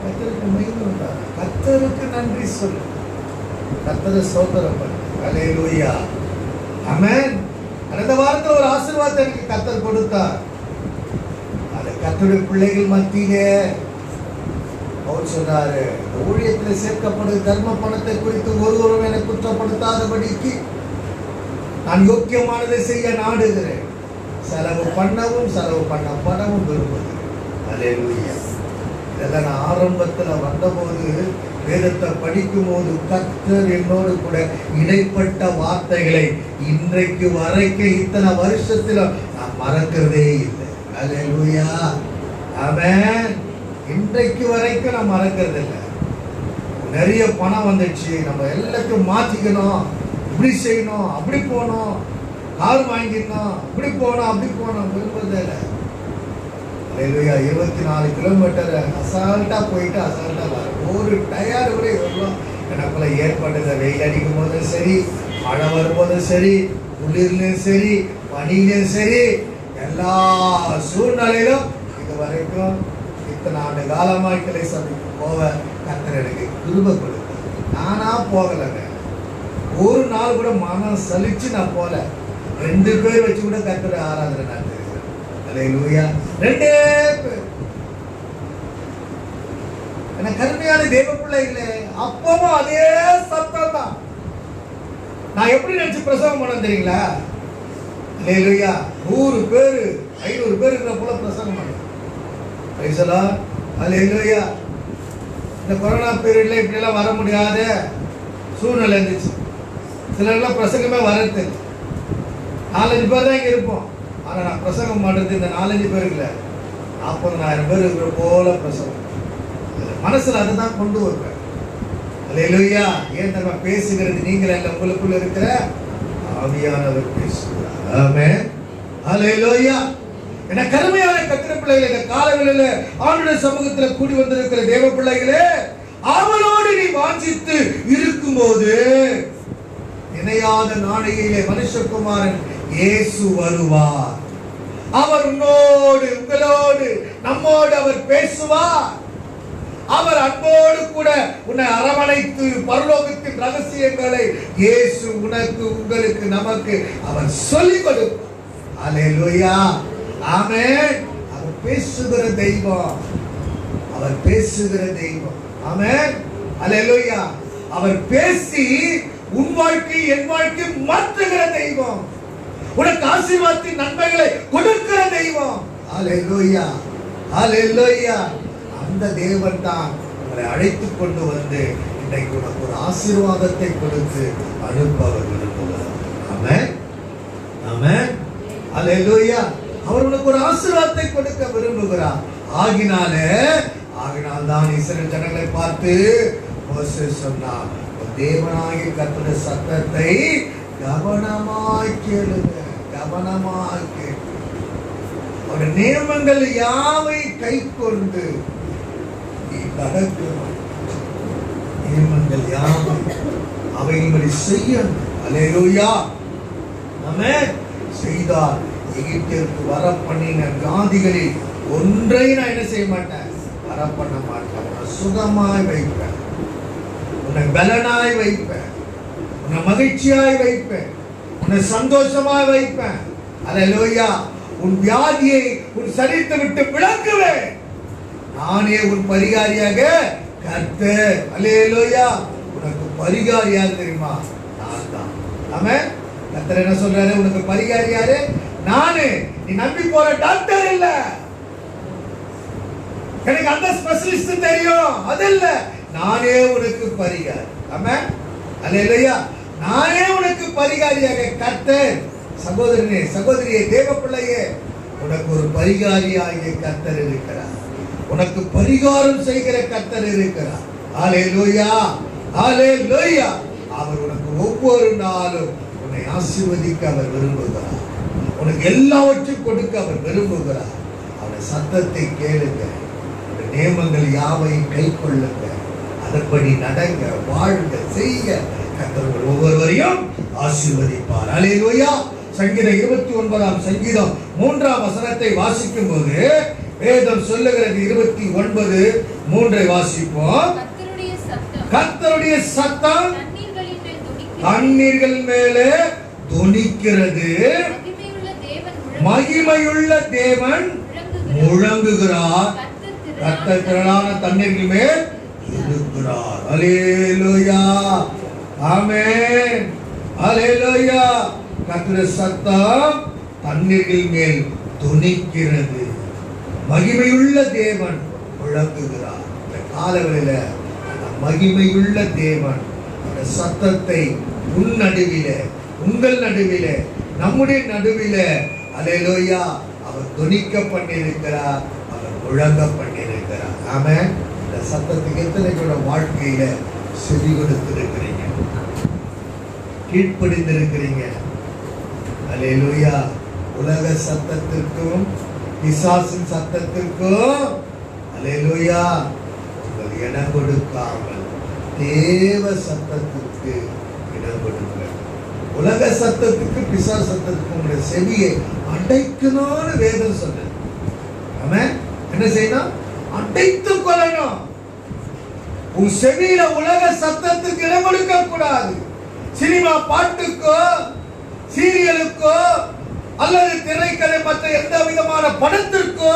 S1: கர்த்தருக்கு மகிமை உண்டாகட்டும். கர்த்தருக்கு நன்றி சொல்லு, கர்த்தரை ஸ்தோத்திரம் பண்ணு. அல்லேலூயா, ஆமென். அந்த வாரத்தில் ஒரு ஆசீர்வாதத்தை எனக்கு கர்த்தர் கொடுத்தார். அது கர்த்தருடைய பிள்ளைகள் மத்தியிலே அவர் சொன்னாரு, ஊழியத்தில் சேர்க்கப்படும் தர்ம பணத்தை குறித்து ஒருவரும் என்னை குற்றப்படுத்தாதபடிக்கு நான் யோக்கியமானதை செய்ய நாடுகிறேன், செலவு பண்ணவும் செலவு பண்ணப்படவும் விரும்புகிறேன். அல்லேலூயா. இதெல்லாம் நான் ஆரம்பத்தில் வந்தபோது வேதத்தை படிக்கும் போது கர்த்தர் என்னோடு கூட இடைப்பட்ட வார்த்தைகளை இன்றைக்கு வரைக்கும் இத்தனை வருஷத்துல நான் மறக்கிறதே இல்லை. அல்லேலூயா, ஆமென். இன்றைக்கு வரைக்கும் நான் மறக்கிறது இல்லை. நிறைய பணம் வந்துடுச்சு, நம்ம எல்லாத்தையும் மாற்றிக்கணும், இப்படி செய்யணும், அப்படி போகணும், கார் வாங்கிடணும், இப்படி போகணும், அப்படி போகணும் விரும்புறதே இல்லை. 24 கிலோமீட்டர் அசால்ட்டா போயிட்டு அசால்ட்டா வர ஒரு டயர் கூட எவ்வளோ எனக்குள்ள ஏற்பட்டது. வெயில் அடிக்கும் போதும் சரி, மழை வரும்போதும் சரி, குளிர்லையும் சரி, பனிலையும் சரி, எல்லா சூழ்நிலையிலும் இது வரைக்கும் இத்தனை ஆண்டு காலமாக கிளை சபைக்கு போக கர்த்தர் எனக்கு கிருபை கொடுக்க. நானா போகலைங்க, ஒரு நாள் கூட மனம் சலிச்சு நான் போல. 2 பேர் வச்சு கூட கர்த்தர் ஆராதனை நான் தெரிகிறேன். அல்லேலூயா, 2 பேர். என கருமையான தேவ பிள்ளைகளே, அப்பவும் அதே சத்தம் தான். நான் எப்படி நினைச்சு பிரசவம் பண்ண தெரியுங்களா? அல்லேலூயா. 100 பேர் 500 பேர் இருக்கிற போல பிரசங்கம் பண்ண. Praise the Lord. அல்லேலூயா. இந்த கொரோனா பீரியட்ல இப்படி எல்லாம் வர முடியாத சூழ்நிலை இருந்துச்சு. சிலர்லாம் பிரசங்கமே வரது 4-5 பேர் தான் இங்க இருப்போம். ஆனா நான் பிரசங்கம் பண்றது இந்த 4-5 பேர் இல்ல, 40,000 பேர் இருக்கிற போல பிரசங்கம். மனசுல அதுதான் கொண்டு வருவேன். அல்லேலூயா. ஏன் நம்ம பேசுகிறது நீங்கள் அல்ல, உங்களுக்குள்ள இருக்கிற ஆவியானவர் பேசுகிறார். ஆமென். அல்லேலூயா. என கருமையான கர்த்தருடைய பிள்ளைகளே, இந்த காலவெளியில ஆண்டவருடைய சமூகத்தில் கூடி வந்திருக்கிற தேவ பிள்ளைகளே, அவளோடு நீ வாஞ்சித்து இருக்கும்போது இணையாத நாளையிலே மனுஷகுமாரன் இயேசு வருவார். அவர் உன்னோடு, உங்களோடு, நம்மோடு அவர் பேசுவார். அவர் அன்போடு கூட உன்னை அரவணைத்து பரலோகத்தின் ரகசியங்களை இயேசு உனக்கு, உங்களுக்கு, நமக்கு அவர் சொல்லிக் கொடுப்பார். அல்லேலூயா. ஆமென். அவர் பேசுகிற தெய்வம், அவர் பேசுகிற தெய்வம். ஆமென். அல்லேலூயா. அவர் பேசி உன் வாழ்க்கை, என் வாழ்க்கை மாற்றுகிற தெய்வம், உனக்கு ஆசீர்வாதத்தின் நன்மைகளை கொடுக்கிற தெய்வம். அல்லேலூயா. அல்லேலூயா. அந்த தேவன் தான் உங்களை அழைத்துக் கொண்டு வந்து இன்றைக்கு உனக்கு ஒரு ஆசீர்வாதத்தை கொடுத்து அனுப்ப அவர் விரும்புகிறார். ஆமென். ஆமென். அல்லேலூயா. அவர் உனக்கு ஒரு ஆசீர்வாதத்தை கொடுக்க விரும்புகிறார். ஆகினால் தான் இஸ்ரவேல் ஜனங்களை பார்த்து மோசேஸ் சொன்னார், தேவனாகிய கர்த்தருடைய சத்தத்தை கவனமாய் கேளுங்க, கவனமாய் கேளுங்க. அவருடைய நியமங்கள் யாவை கை கொண்டு நீ நடக்கணும். நியமங்கள் யாவை அவைகளை செய்யணும். அல்லேலூயா. ஆமென். செய்தால் எகிப்திற்கு வர பண்ணின வியாதிகளில் ஒன்றை நான் என்ன செய்ய மாட்டேன், வர பண்ண மாட்டேன். உன்னை சுகமாய் வைப்பேன், உன்னை பலனாய் வைப்பேன், உன்னை மகிழ்ச்சியாய் வைப்பேன், உன்னை சந்தோஷமாய் வைப்பேன். அல்லேலூயா. உன் வியாதியை உன் சரீரத்தை விட்டு விலக்குவேன். நானே உன் பரிகாரியாக கர்த்தர். அல்லேலூயா. உனக்கு பரிகாரியார் தெரியுமா? நான் தான். ஆமென். கர்த்தர் என்ன சொல்றாரு? உனக்கு பரிகாரி யாரு? நானு. நீ நம்பி போற டாக்டர் இல்ல, எனக்கு அந்த ஸ்பெஷலிஸ்ட் தெரியும், அது இல்ல. நானே உனக்கு பரிகாரி. ஆமென். அல்லேலூயா. நானே உனக்கு பரிகாரியாக கர்த்தர். சகோதரனே, சகோதரியே, தேவ பிள்ளையே, உனக்கு ஒரு பரிகாரியாகிய கர்த்தர் இருக்கிறார். உனக்கு பரிகாரம் செய்கிற கர்த்தர் இருக்கிறார். அல்லேலூயா. அல்லேலூயா. அவர் உனக்கு ஒவ்வொரு நாளும் உன்னை ஆசீர்வதிக்க அவர் விரும்புகிறார். உனக்கு எல்லாவற்றையும் கொடுக்க அவர் விரும்புகிறார். அவருடைய சத்தத்தை கேளுங்க, அவருடைய நியமங்கள் யாவையும் கை கொள்ளுங்க, அதன்படி நடங்க, வாழ்க, செய்ய கர்த்தர் ஒவ்வொருவரையும் ஆசீர்வதிப்பார். அல்லேலூயா. சங்கீதம் 29 சங்கீதம் 3 வசனத்தை வாசிக்கும் போது வேதம் சொல்லுகிறது. 29:3 வாசிப்போம். கர்த்தருடைய சத்தம் தண்ணீர்கள் மேலே தொனிக்கிறது, மகிமையுள்ள தேவன் முழங்குகிறார், கர்த்தர் திரளான தண்ணீர்கள் மேல் இருக்கிறார். அல்லேலூயா. ஆமென். அல்லேலூயா. கர்த்தருடைய சத்தம் தண்ணீர்கள் மேல் தொனிக்கிறது, மகிமையுள்ள தேவன் முழங்குகிறார். இந்த காலவெளியில மகிமையுள்ள தேவன் அந்த சத்தத்தை உன் நடுவிலே, உங்கள் நடுவிலே, நம்முடைய நடுவிலே, அல்லேலூயா, அவர் தொனிக்க பண்ணியிருக்கிறார், அவர் முழங்க பண்ணியிருக்கிறார். ஆமென். இந்த சத்தத்துக்கு எத்தனை கூட வாழ்க்கையில செவி கொடுத்திருக்கிறீங்க, கீழ்ப்படிந்திருக்கிறீங்க? அல்லேலூயா. உலக சத்தத்திற்கும் பிசாசின் சத்தத்திற்கும் அல்லேலூயா உங்கள் இடம் கொடுக்காமல் தேவ சத்தத்திற்கு இடம் கொடுங்க. உலக சத்தத்துக்கு பிசாசு சத்தத்துக்கு உங்களுடைய செவியை அடைக்கணும்னு வேதம் சொல்றது. ஆமென். என்ன செய்யணும்? அடைத்துக் கொள்ளணும். உன் செவியில உலக சத்தத்துக்கு இடம் கொடுக்க கூடாது. சினிமா பாட்டுக்கோ, சீரியலுக்கோ, அல்லது திரைக்கதை, மற்ற எந்த விதமான படத்திற்கோ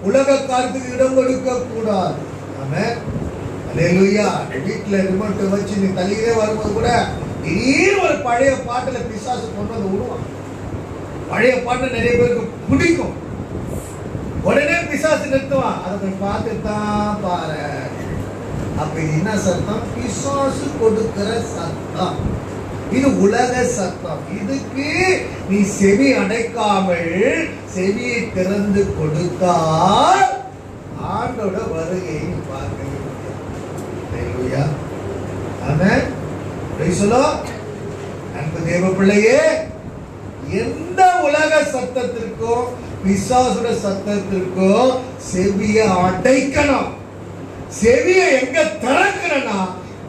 S1: உலக காரியத்துக்கு இடம் கொடுக்க கூடாது. ஆமென். அல்லேலூயா. வீட்டுல ரிமோட் வச்சு நீ தள்ளியே வரும்போது கூட திடீர்னு ஒரு பழைய பாட்டுல பிசாசு கொண்டு வந்து விடுவான். பழைய பாட்டு நிறைய பேருக்கு பிடிக்கும். உடனே பிசாசு நிறுத்துவான். அதை போய் பார்த்துட்டு தான் பாரு. அப்ப இது என்ன சத்தம்? பிசாசு கொடுக்கிற சத்தம். இது உலக சத்தம். இதுக்கு நீ செவி அடைக்காமல் செவியை திறந்து கொடுத்தால் ஆண்டோட வருகையை நீ பார்க்க முடியும். ஆமென். Praise the Lord. அன்பு தேவ பிள்ளையே, எந்த உலக சத்தத்திற்கும் பிசாசுட சத்தத்திற்கும் செவியை அடைக்கணும். செவியை எங்க திறக்கணும்னா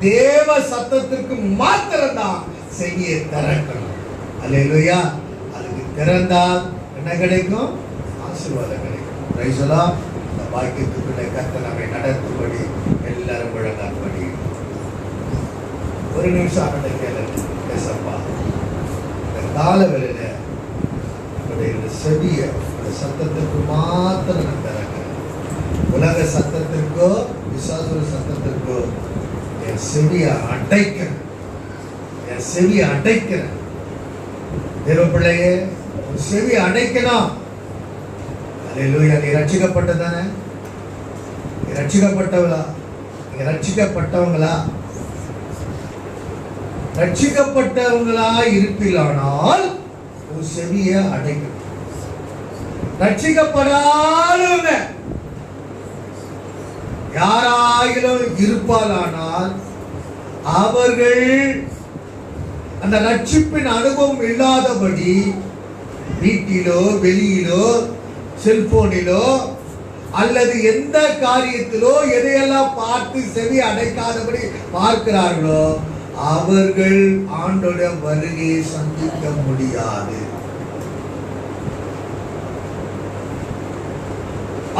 S1: தேவ சத்தத்திற்கு மாத்திரம்தான் செவியை திறக்கணும். அல்லேலூயா. அதுக்கு திறந்தால் என்ன கிடைக்கும்? ஆசீர்வாதம் கிடைக்கும். Price the Lord. அந்த வாக்கியத்துக்குள்ள கர்த்தர் நம்மை நடத்தும்படி எல்லாரும் முழங்காற்படி ஒரு நிமிஷம் அவனை கேளுங்க. பேசப்பா, இந்த கால வேளையில செவிய சத்தத்திற்கு மாத்திரம் நான் திறக்கிறேன். உலக சத்தத்திற்கோ பிசாசுர சத்தத்திற்கோ என் செவியை அடைக்கிறேன். என் செவியை அடைக்கிறேன். தேவ பிள்ளையே, செவியை அடைக்கணும். அல்லேலூயா. நீ ரட்சிக்கப்பட்டதானே? நீ ரட்சிக்கப்பட்டவளா? நீங்க ரட்சிக்கப்பட்டவங்களா? ரட்சிக்கப்பட்டவங்களா இருப்பீர்களானால் உன் செவியை அடைக்கணும். ரட்சிக்கப்படாதவங்க யாராயிலும் இருப்பாரானால் அவர்கள் அந்த ரட்சிப்பின் அனுபவம் இல்லாதபடி வீட்டிலோ வெளியிலோ செல்போனிலோ அல்லது எந்த காரியத்திலோ எதையெல்லாம் பார்த்து செவி அடைக்காதபடி பார்க்கிறார்களோ அவர்கள் ஆண்டோட வருகையை சந்திக்க முடியாது.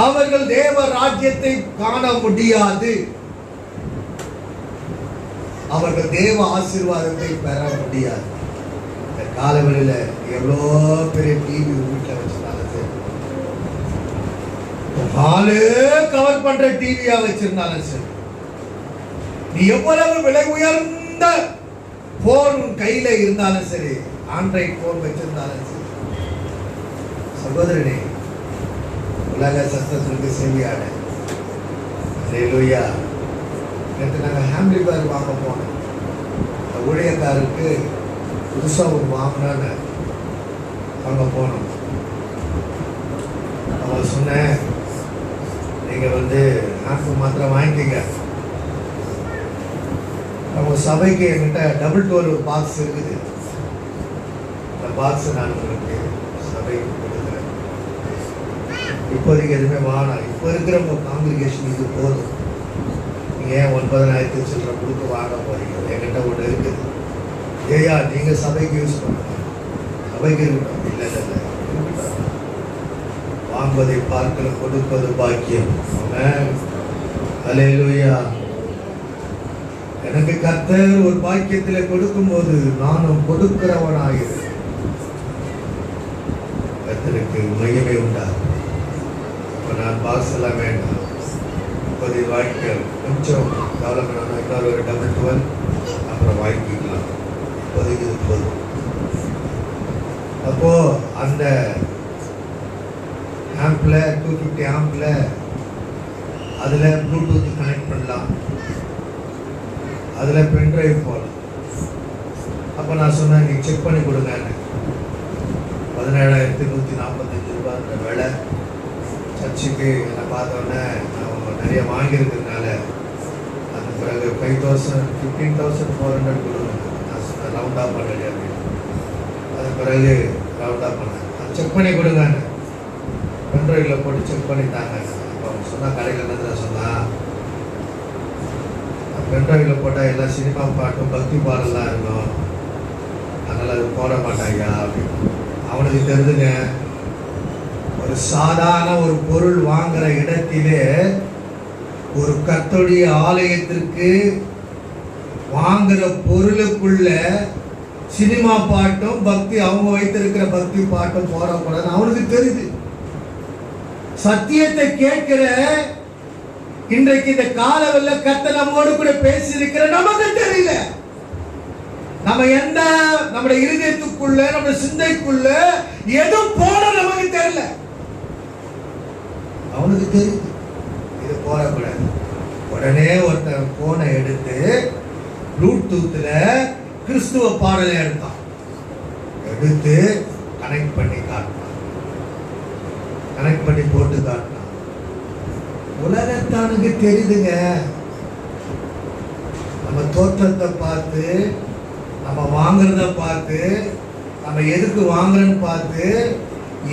S1: அவர்கள் தேவ ராஜ்யத்தை காண முடியாது. அவர்கள் தேவ ஆசீர்வாதத்தை பெற முடியாது. இந்த காலவெளியில எவ்வளோ பெரிய டிவி வீட்டில் வச்சிருந்தாலும் சரி, ஹாலே கவர் பண்ற டிவியா வச்சிருந்தாலும் சரி, நீ எவ்வளவு விலை உயர்ந்த போன் கையில இருந்தாலும் சரி, ஆண்ட்ராய்டு போன் வச்சிருந்தாலும் சரி, சகோதரனே, உலக சத்தத்திற்கு செவியாட. அல்லேலூயா. நேற்று நாங்கள் ஹேம்லி பேர் வாங்க போனோம். ஊழியக்காரருக்கு புதுசாக ஒரு வாங்கினான்னு வாங்க போனோம். அவங்க சொன்னேன், நீங்கள் ஹேம்பு மாத்திரம் வாங்கிக்கிங்க. அவங்க சபைக்கு என்கிட்ட டபுள் டோர் ஒரு பாக்ஸ் இருக்குது. அந்த பாக்ஸ் நான் உங்களுக்கு சபைக்கு கொடுக்குறேன். இப்போதைக்கு எதுவுமே வாங்கலாம். இப்போ இருக்கிற உங்கள் காங்கிரிகேஷன் இது போதும். நீங்கள் ஏன் 9,000 சில்லற கொடுத்து வாங்க போறீங்க? என்கிட்ட ஒன்று இருக்குது. ஏயா நீங்கள் சபைக்கு யூஸ் பண்ணுங்க, சபைக்கு இருக்கட்டும். இல்லை இல்லை, வாங்குவதை பார்க்கல கொடுப்பது பாக்கியம். ஆமென். அல்லேலூயா. எனக்கு கர்த்தர் ஒரு பாக்கியத்தில் கொடுக்கும்போது நானும் கொடுக்கிறவனாகிறேன். கர்த்தருக்கு மகிமை உண்டாகும். நான் பாக்ஸ் எல்லாம் வேண்டாம். 30 வாங்கிக்க கொஞ்சம் டெவலப்மெண்ட் இன்னொரு ஒரு டபுள் 12 அப்புறம் வாங்கிக்கலாம். இப்போதைக்கு இது போதும். அப்போ அந்த ஆம்பில் 250 ஆம்பில் அதில் ப்ளூடூத் கனெக்ட் பண்ணலாம், அதில் பென்ட்ரைவ் போகலாம். அப்போ நான் சொன்னேன், நீ செக் பண்ணி கொடுங்க. 17,145 ரூபான்ற வேலை. சர்ச்சுக்கு என்னை பார்த்தோன்னே நான் நிறைய வாங்கியிருக்கிறதுனால அது பிறகு 15,400 கொடுங்க. நான் சொன்னேன் ரவுண்டாக பண்ணல அப்படின்னு. அது பிறகு ரவுண்டாக பண்ணேன். அது செக் பண்ணி கொடுங்க. பென்ட்ரைவில் போட்டு செக் பண்ணிட்டாங்க. அப்போ அவங்க சொன்னால் கடையில் என்ன சொன்னால், பென்ட்ரைவில் போட்டால் எல்லா சினிமா பாட்டும் பக்தி பாடலாம் இருக்கும், அதனால் அது போட மாட்டாங்க அப்படின்னு. அவனுக்கு தெரிஞ்சுங்க, ஒரு சாதாரண ஒரு பொருள் வாங்குற இடத்திலே ஒரு கர்த்தருடைய ஆலயத்திற்கு வாங்குற பொருளுக்குள்ள சினிமா பாட்டும் பக்தி, அவங்க வைத்திருக்கிற பக்தி பாட்டும் போடக்கூடாது அவனுக்கு தெரியுது. சத்தியத்தை கேட்கிற இன்றைக்கு இந்த காலவெல்ல கர்த்தர் நம்மோடு கூட பேசி இருக்கிற நமக்கு தெரியல. நம்ம எந்த நம்முடைய இருதயத்துக்குள்ள நம்முடைய சிந்தைக்குள்ள எது போன நமக்கு தெரியல. அவனுக்கு தெரியுது இது போடக்கூடாது. உடனே ஒருத்தர் போனை எடுத்து ப்ளூடூத்ல கிறிஸ்துவ பாடலை எடுத்து கனெக்ட் பண்ணி காட்டினான், கனெக்ட் பண்ணி போட்டு காட்டினான். உலகத்தானுக்கு தெரியுதுங்க. நம்ம தோற்றத்தை பார்த்து, நம்ம வாங்குறத பார்த்து, நம்ம எதுக்கு வாங்குறன்னு பார்த்து,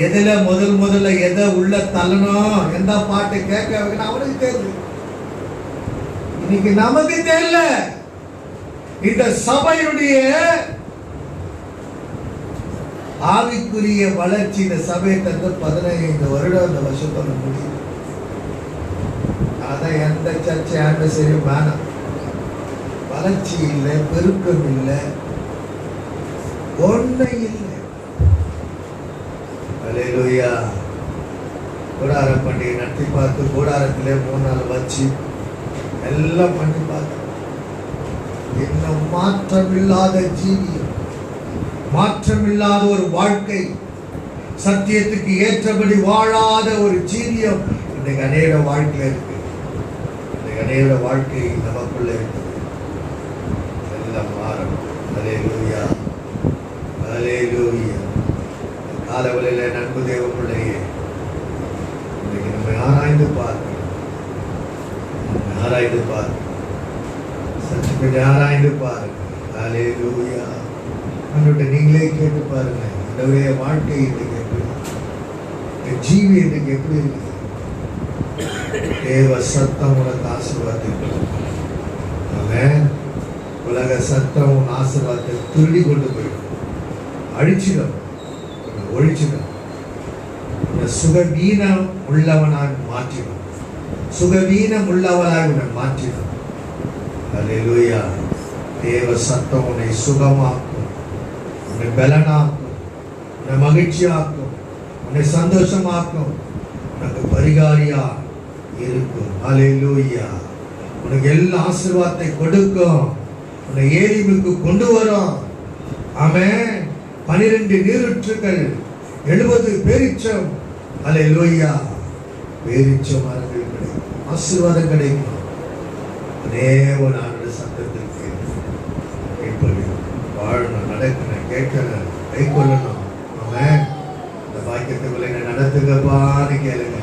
S1: எதுல முதல்ல எதை உள்ள தள்ளணும், எந்த பாட்டு கேட்க வைக்கணும் அவனுக்கு தெரியுது. இன்னைக்கு நமக்கு தெரியல. இந்த சபையுடைய ஆவிக்குரிய வளர்ச்சி இந்த சபையை தந்து 15 வருடம் இந்த வருஷத்தோட முடியும். அதான் எந்த சர்ச்சை ஆண்டசரியும் வேணாம். வளர்ச்சி இல்லை, பெருக்கம் இல்லை, ஒண்ணு இல்லை. அல்லேலூயா. கூடார பண்டிகை நடத்தி பார்த்து கூடாரத்திலே 3 நாள் வச்சு எல்லாம் பண்ணி பார்த்து இன்னும் மாற்றமில்லாத ஜீவியம், மாற்றமில்லாத ஒரு வாழ்க்கை, சத்தியத்துக்கு ஏற்றபடி வாழாத ஒரு ஜீவியம் இன்றைக்கு அநேக வாழ்க்கையில இருக்கு. இன்றைக்கு அநேக வாழ்க்கை நமக்குள்ள இருக்குது. எல்லாம் மாறணும். அல்லேலூயா, அல்லேலூயா. காலவெளியில நண்பு தேவ பிள்ளையே, இன்னைக்கு நம்ம ஆராய்ந்து பார்க்கணும். ஆராய்ந்து பாருங்க, சற்று கொஞ்சம் ஆராய்ந்து பாருங்க. அல்லேலூயா. அவனுடைய நீங்களே கேட்டு பாருங்க, என்னுடைய வாழ்க்கை இன்னைக்கு எப்படி, என் ஜீவி இன்னைக்கு எப்படி இருக்குது? தேவ சத்தம் உனக்கு ஆசீர்வாதத்தை, அவன் உலக சத்தம் உன் ஆசீர்வாதத்தை திருடி கொண்டு போயிடும், அழிச்சிடும், ஒழிச்சிடும். சுகவீனம் உள்ளவனாக மாற்றிடும், சுகவீனம் உள்ளவனாக உன்னை மாற்றிடும். அல்லேலூயா. தேவ சத்தம் உன்னை சுகமாக்கும், உன்னை பலனாக்கும், உன்னை மகிழ்ச்சியாக்கும், உன்னை சந்தோஷமாக்கும், உனக்கு பரிகாரியா இருக்கும். அல்லேலூயா. உனக்கு எல்லா ஆசீர்வாதத்தை கொடுக்கும், உன்னை ஏரிமுக்கு கொண்டு வரும். ஆமென். 12 நீரூற்றுகள், 70 பேரிச்சம். அல்லேலூயா. பேரிச்சம் மரங்கள் கிடைக்கும், ஆசீர்வாதம் கிடைக்கும். தேவனுடைய சத்தத்திற்கு இப்படி வாழணும், நடக்கணும், கேட்கணும், கை கொள்ளணும். அவன் இந்த பாக்கியத்துக்குள்ள என்ன நடத்துங்கப்பான்னு கேளுங்க.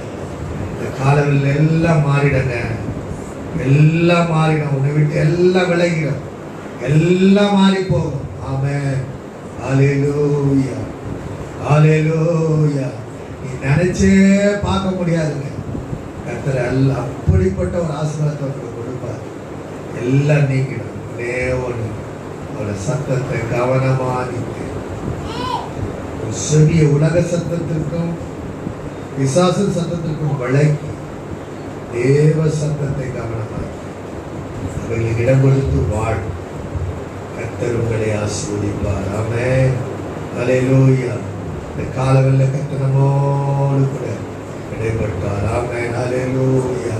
S1: இந்த காலவில் எல்லாம் மாறிடுங்க, எல்லாம் மாறிடும். உன்னை விட்டு எல்லாம் விலகிடும், எல்லாம் மாறி போகும். ஆமென். அல்லேலூயா, அல்லேலூயா. நீ நினைச்சே பார்க்க முடியாதுங்க. கர்த்தர் எல்லாம் அப்படிப்பட்ட ஒரு ஆசீர்வாதத்தை கொடுப்பார். எல்லாம் நீக்கிடும். ஒன்று அவளை சத்தத்தை கவனமாக செவிய உலக சத்தத்திற்கும் பிசாசு சத்தத்திற்கும் விளக்கி தேவ சத்தத்தை கவனமாக அவர்களுக்கு இடம் கொடுத்து வாழ். கர்த்தர் உங்களை ஆசீர்வதிப்பார். ஆமென். அல்லேலூயா. இந்த காலவெல்ல கர்த்தர் நம்மோடு கூட இடைப்பட்டார். ஆமென். அல்லேலூயா,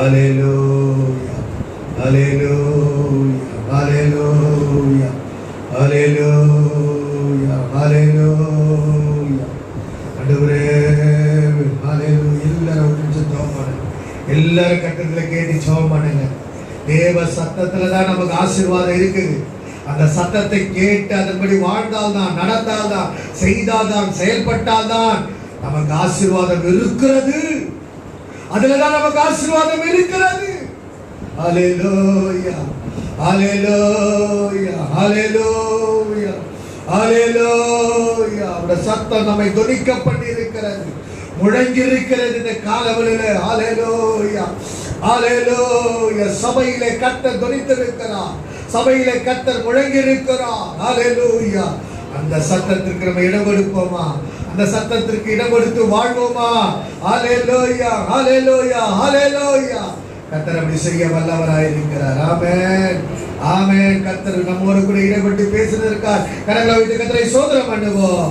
S1: அல்லேலூயா, அல்லேலூயா, அல்லேலூயா, அல்லேலூயா, அல்லேலூயா. ஆண்டவரே, அல்லேலூயா. எல்லாரும் ஒரு நிமிஷம் ஜெபம் பண்ணுங்க. எல்லாரும் கர்த்தர்ல கேட்டு ஜெபம் பண்ணுங்க. தேவ சத்தத்துல தான் நமக்கு ஆசீர்வாதம் இருக்குது. அந்த சத்தத்தை கேட்டு அதன்படி வாழ்ந்தால்தான், நடந்தால்தான், செய்தால்தான், செயல்பட்டால்தான் நமக்கு ஆசீர்வாதம் இருக்கிறது. அதுலதான் நமக்கு ஆசீர்வாதம் இருக்கிறது. அல்லேலூயா, அல்லேலூயா, அல்லேலூயா, அல்லேலூயா. அவருடைய சத்தம் நம்மை தொனிக்க பண்ணி இருக்கிறது, முழங்கி இருக்கிறது இந்த காலவெளியில. அல்லேலூயா, அல்லேலூயா. சபையிலே கர்த்தர் தொனித்திருக்கிறார், சபையிலே கர்த்தர் முழங்கி இருக்கிறார். அல்லேலூயா. அந்த சத்தத்திற்கு நம்ம இடம் கொடுப்போமா? அந்த சத்தத்திற்கு இடம் கொடுத்து வாழ்வோமா? அல்லேலூயா, அல்லேலூயா, அல்லேலூயா. கர்த்தர் அப்படி செய்ய வல்லவராய் இருக்கிறார். ஆமென், ஆமென். கர்த்தர் நம்மோடு கூட இடம் கொடுத்து பேசுவதற்காக கரங்களை வைத்து கர்த்தரை சோதரம் பண்ணுவோம்.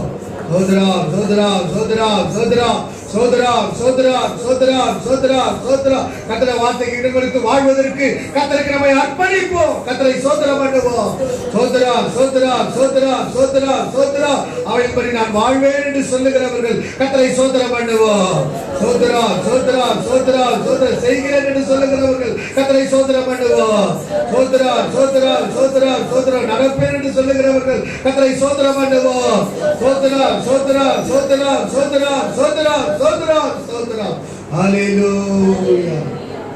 S1: சோதரம், சோதரம், சோதரம், சோதரம், சோதரம் சோதரம் சோதரம் சோதரம் சோதரம். கர்த்தருடைய வார்த்தைக்கு இடங்களுக்கு வாழ்வதற்கு கர்த்தருக்கு நம்மை அர்ப்பணிப்போம். கர்த்தரை சோதரம் பண்ணுவோம். சோதரம் சோதரம் சோதரம் சோதரம் சோதரம். அவளின்படி நான் வாழ்வேன் என்று சொல்லுகிறவர்கள் கர்த்தரை சோதரம் பண்ணுவோம். சோதரம் சோதரம் சோதரம் சோதரம் செய்கிறேன் என்று சொல்லுகிறவர்கள் கர்த்தரை சோதரம் பண்ணுவோம். சோதரம் சோதரம் சோதரம் சோதரம் நடப்பேன் என்று சொல்லுகிறவர்கள் கர்த்தரை சோதரம் பண்ணுவோம். சோதரம் சோதரம் சோதரம் சோதரம் சோதரம் சோதரம் சோதரம். ஹல்லேலூயா.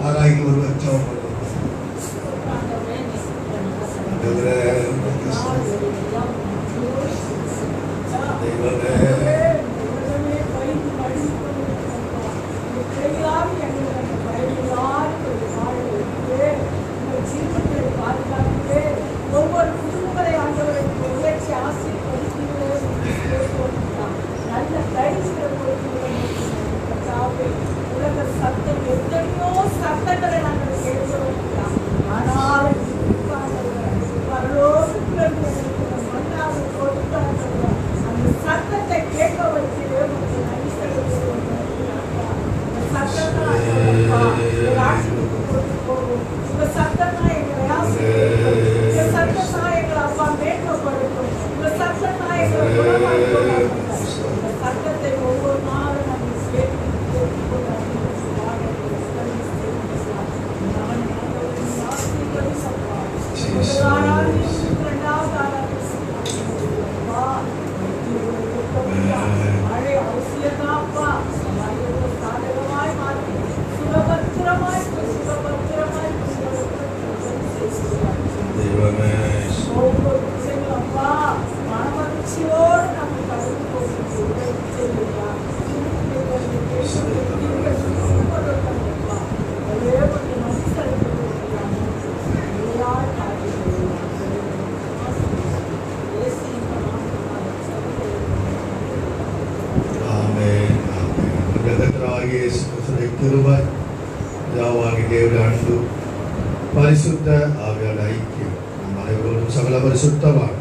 S1: ஆராய்ந்து ஒருவர் ஜெபம் பண்ணுவோம்.
S2: ஒவ்வொரு குடும்பத்தை ஆண்டவரை உயர்ச்சி ஆசீர்வதிக்கிறீர்கள். நல்ல தைரியத்தை கொடுக்கிறீர்கள். உலக சத்தம் எத்தனையோ சத்தங்களை நாங்கள் கேட்கிறோம். ஆனால் அந்த சத்தத்தை கேட்க வைக்கிறே உங்க சத்தம் தான் எங்களை ஆசீர்வதிக்கும். உங்க சத்தம் தான் எங்களை அப்பா மேன்மைப்படுத்தும். உங்க சத்தம் தான் எங்களை குணமாக்கும். உங்க சத்தத்தை ஒவ்வொரு நாளும் நாங்கள் கேட்டு மழை அவசியமாப்பா சாதகமாய் மாற்றி சுகபத்திரமாய் ஒவ்வொரு விஷயங்களும் அப்பா மனமகிழ்ச்சியோடு நம்ம கடந்து போகிறோம்.
S1: கிருபை பிதாவாகிய தேவனுடைய அன்பு பரிசுத்த ஆவியானவருடைய ஐக்கியம் நம் அனைவரோடும் சகல பரிசுத்தவான்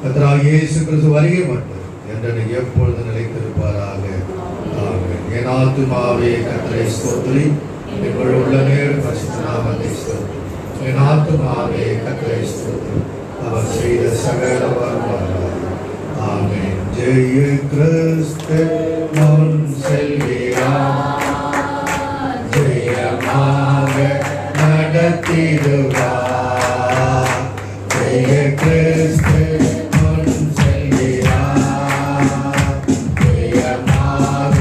S1: கர்த்தராகிய இயேசு கிறிஸ்து வருகை மட்டும் என்றென்றைக்கு எப்பொழுது நிலைத்திருப்பாராக. ஆமென். என் ஆத்துமாவே கர்த்தரை ஸ்தோத்திரி, என் முழு உள்ளமே பரிசுத்த நாமத்தை ஸ்தோத்திரி. என் ஆத்துமாவே கர்த்தரை ஸ்தோத்திரி, அவர் செய்த சகல வருவார். ஆமென். ஜெய கிறிஸ்து முன் செல்கிறார், ஜெயமாக நடத்திடுவார். ஜெய கிறிஸ்து முன் செல்கிறார், ஜெயமாக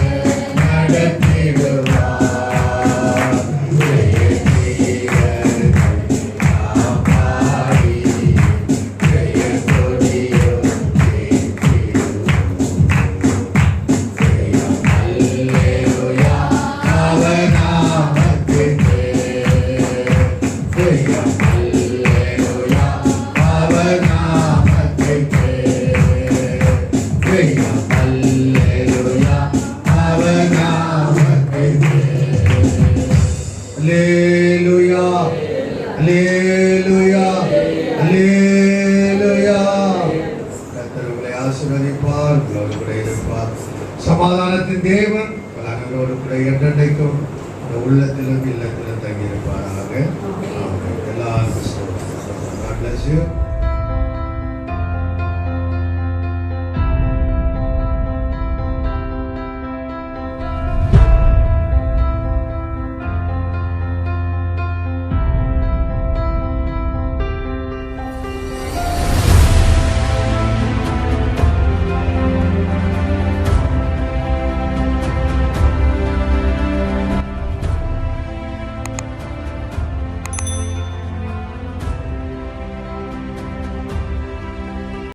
S1: நடத்திடுவார். ஜெய ஜீவன் காப்பாடி, ஜெய கொடியோ அல்லேலூயா அவர் நாமத்துக்கு, ஜெயம் அல்லேலூயா அவர் நாமத்துக்கு, ஜெயம் அல்லேலூயா அவர் நாமத்துக்கு. அல்லேலூயா அல்லேலூயா அல்லேலூயா. கர்த்தர் உங்களை ஆசீர்வதிப்பார், உங்களோடு கூட இருப்பார். சமாதானத்தின் தேவன் பலனோடு கூட என்றென்றைக்கும் இந்த உள்ளத்திலும் இல்லத்திலும் தங்கியிருப்பாராக. எல்லாருக்கும் God bless you.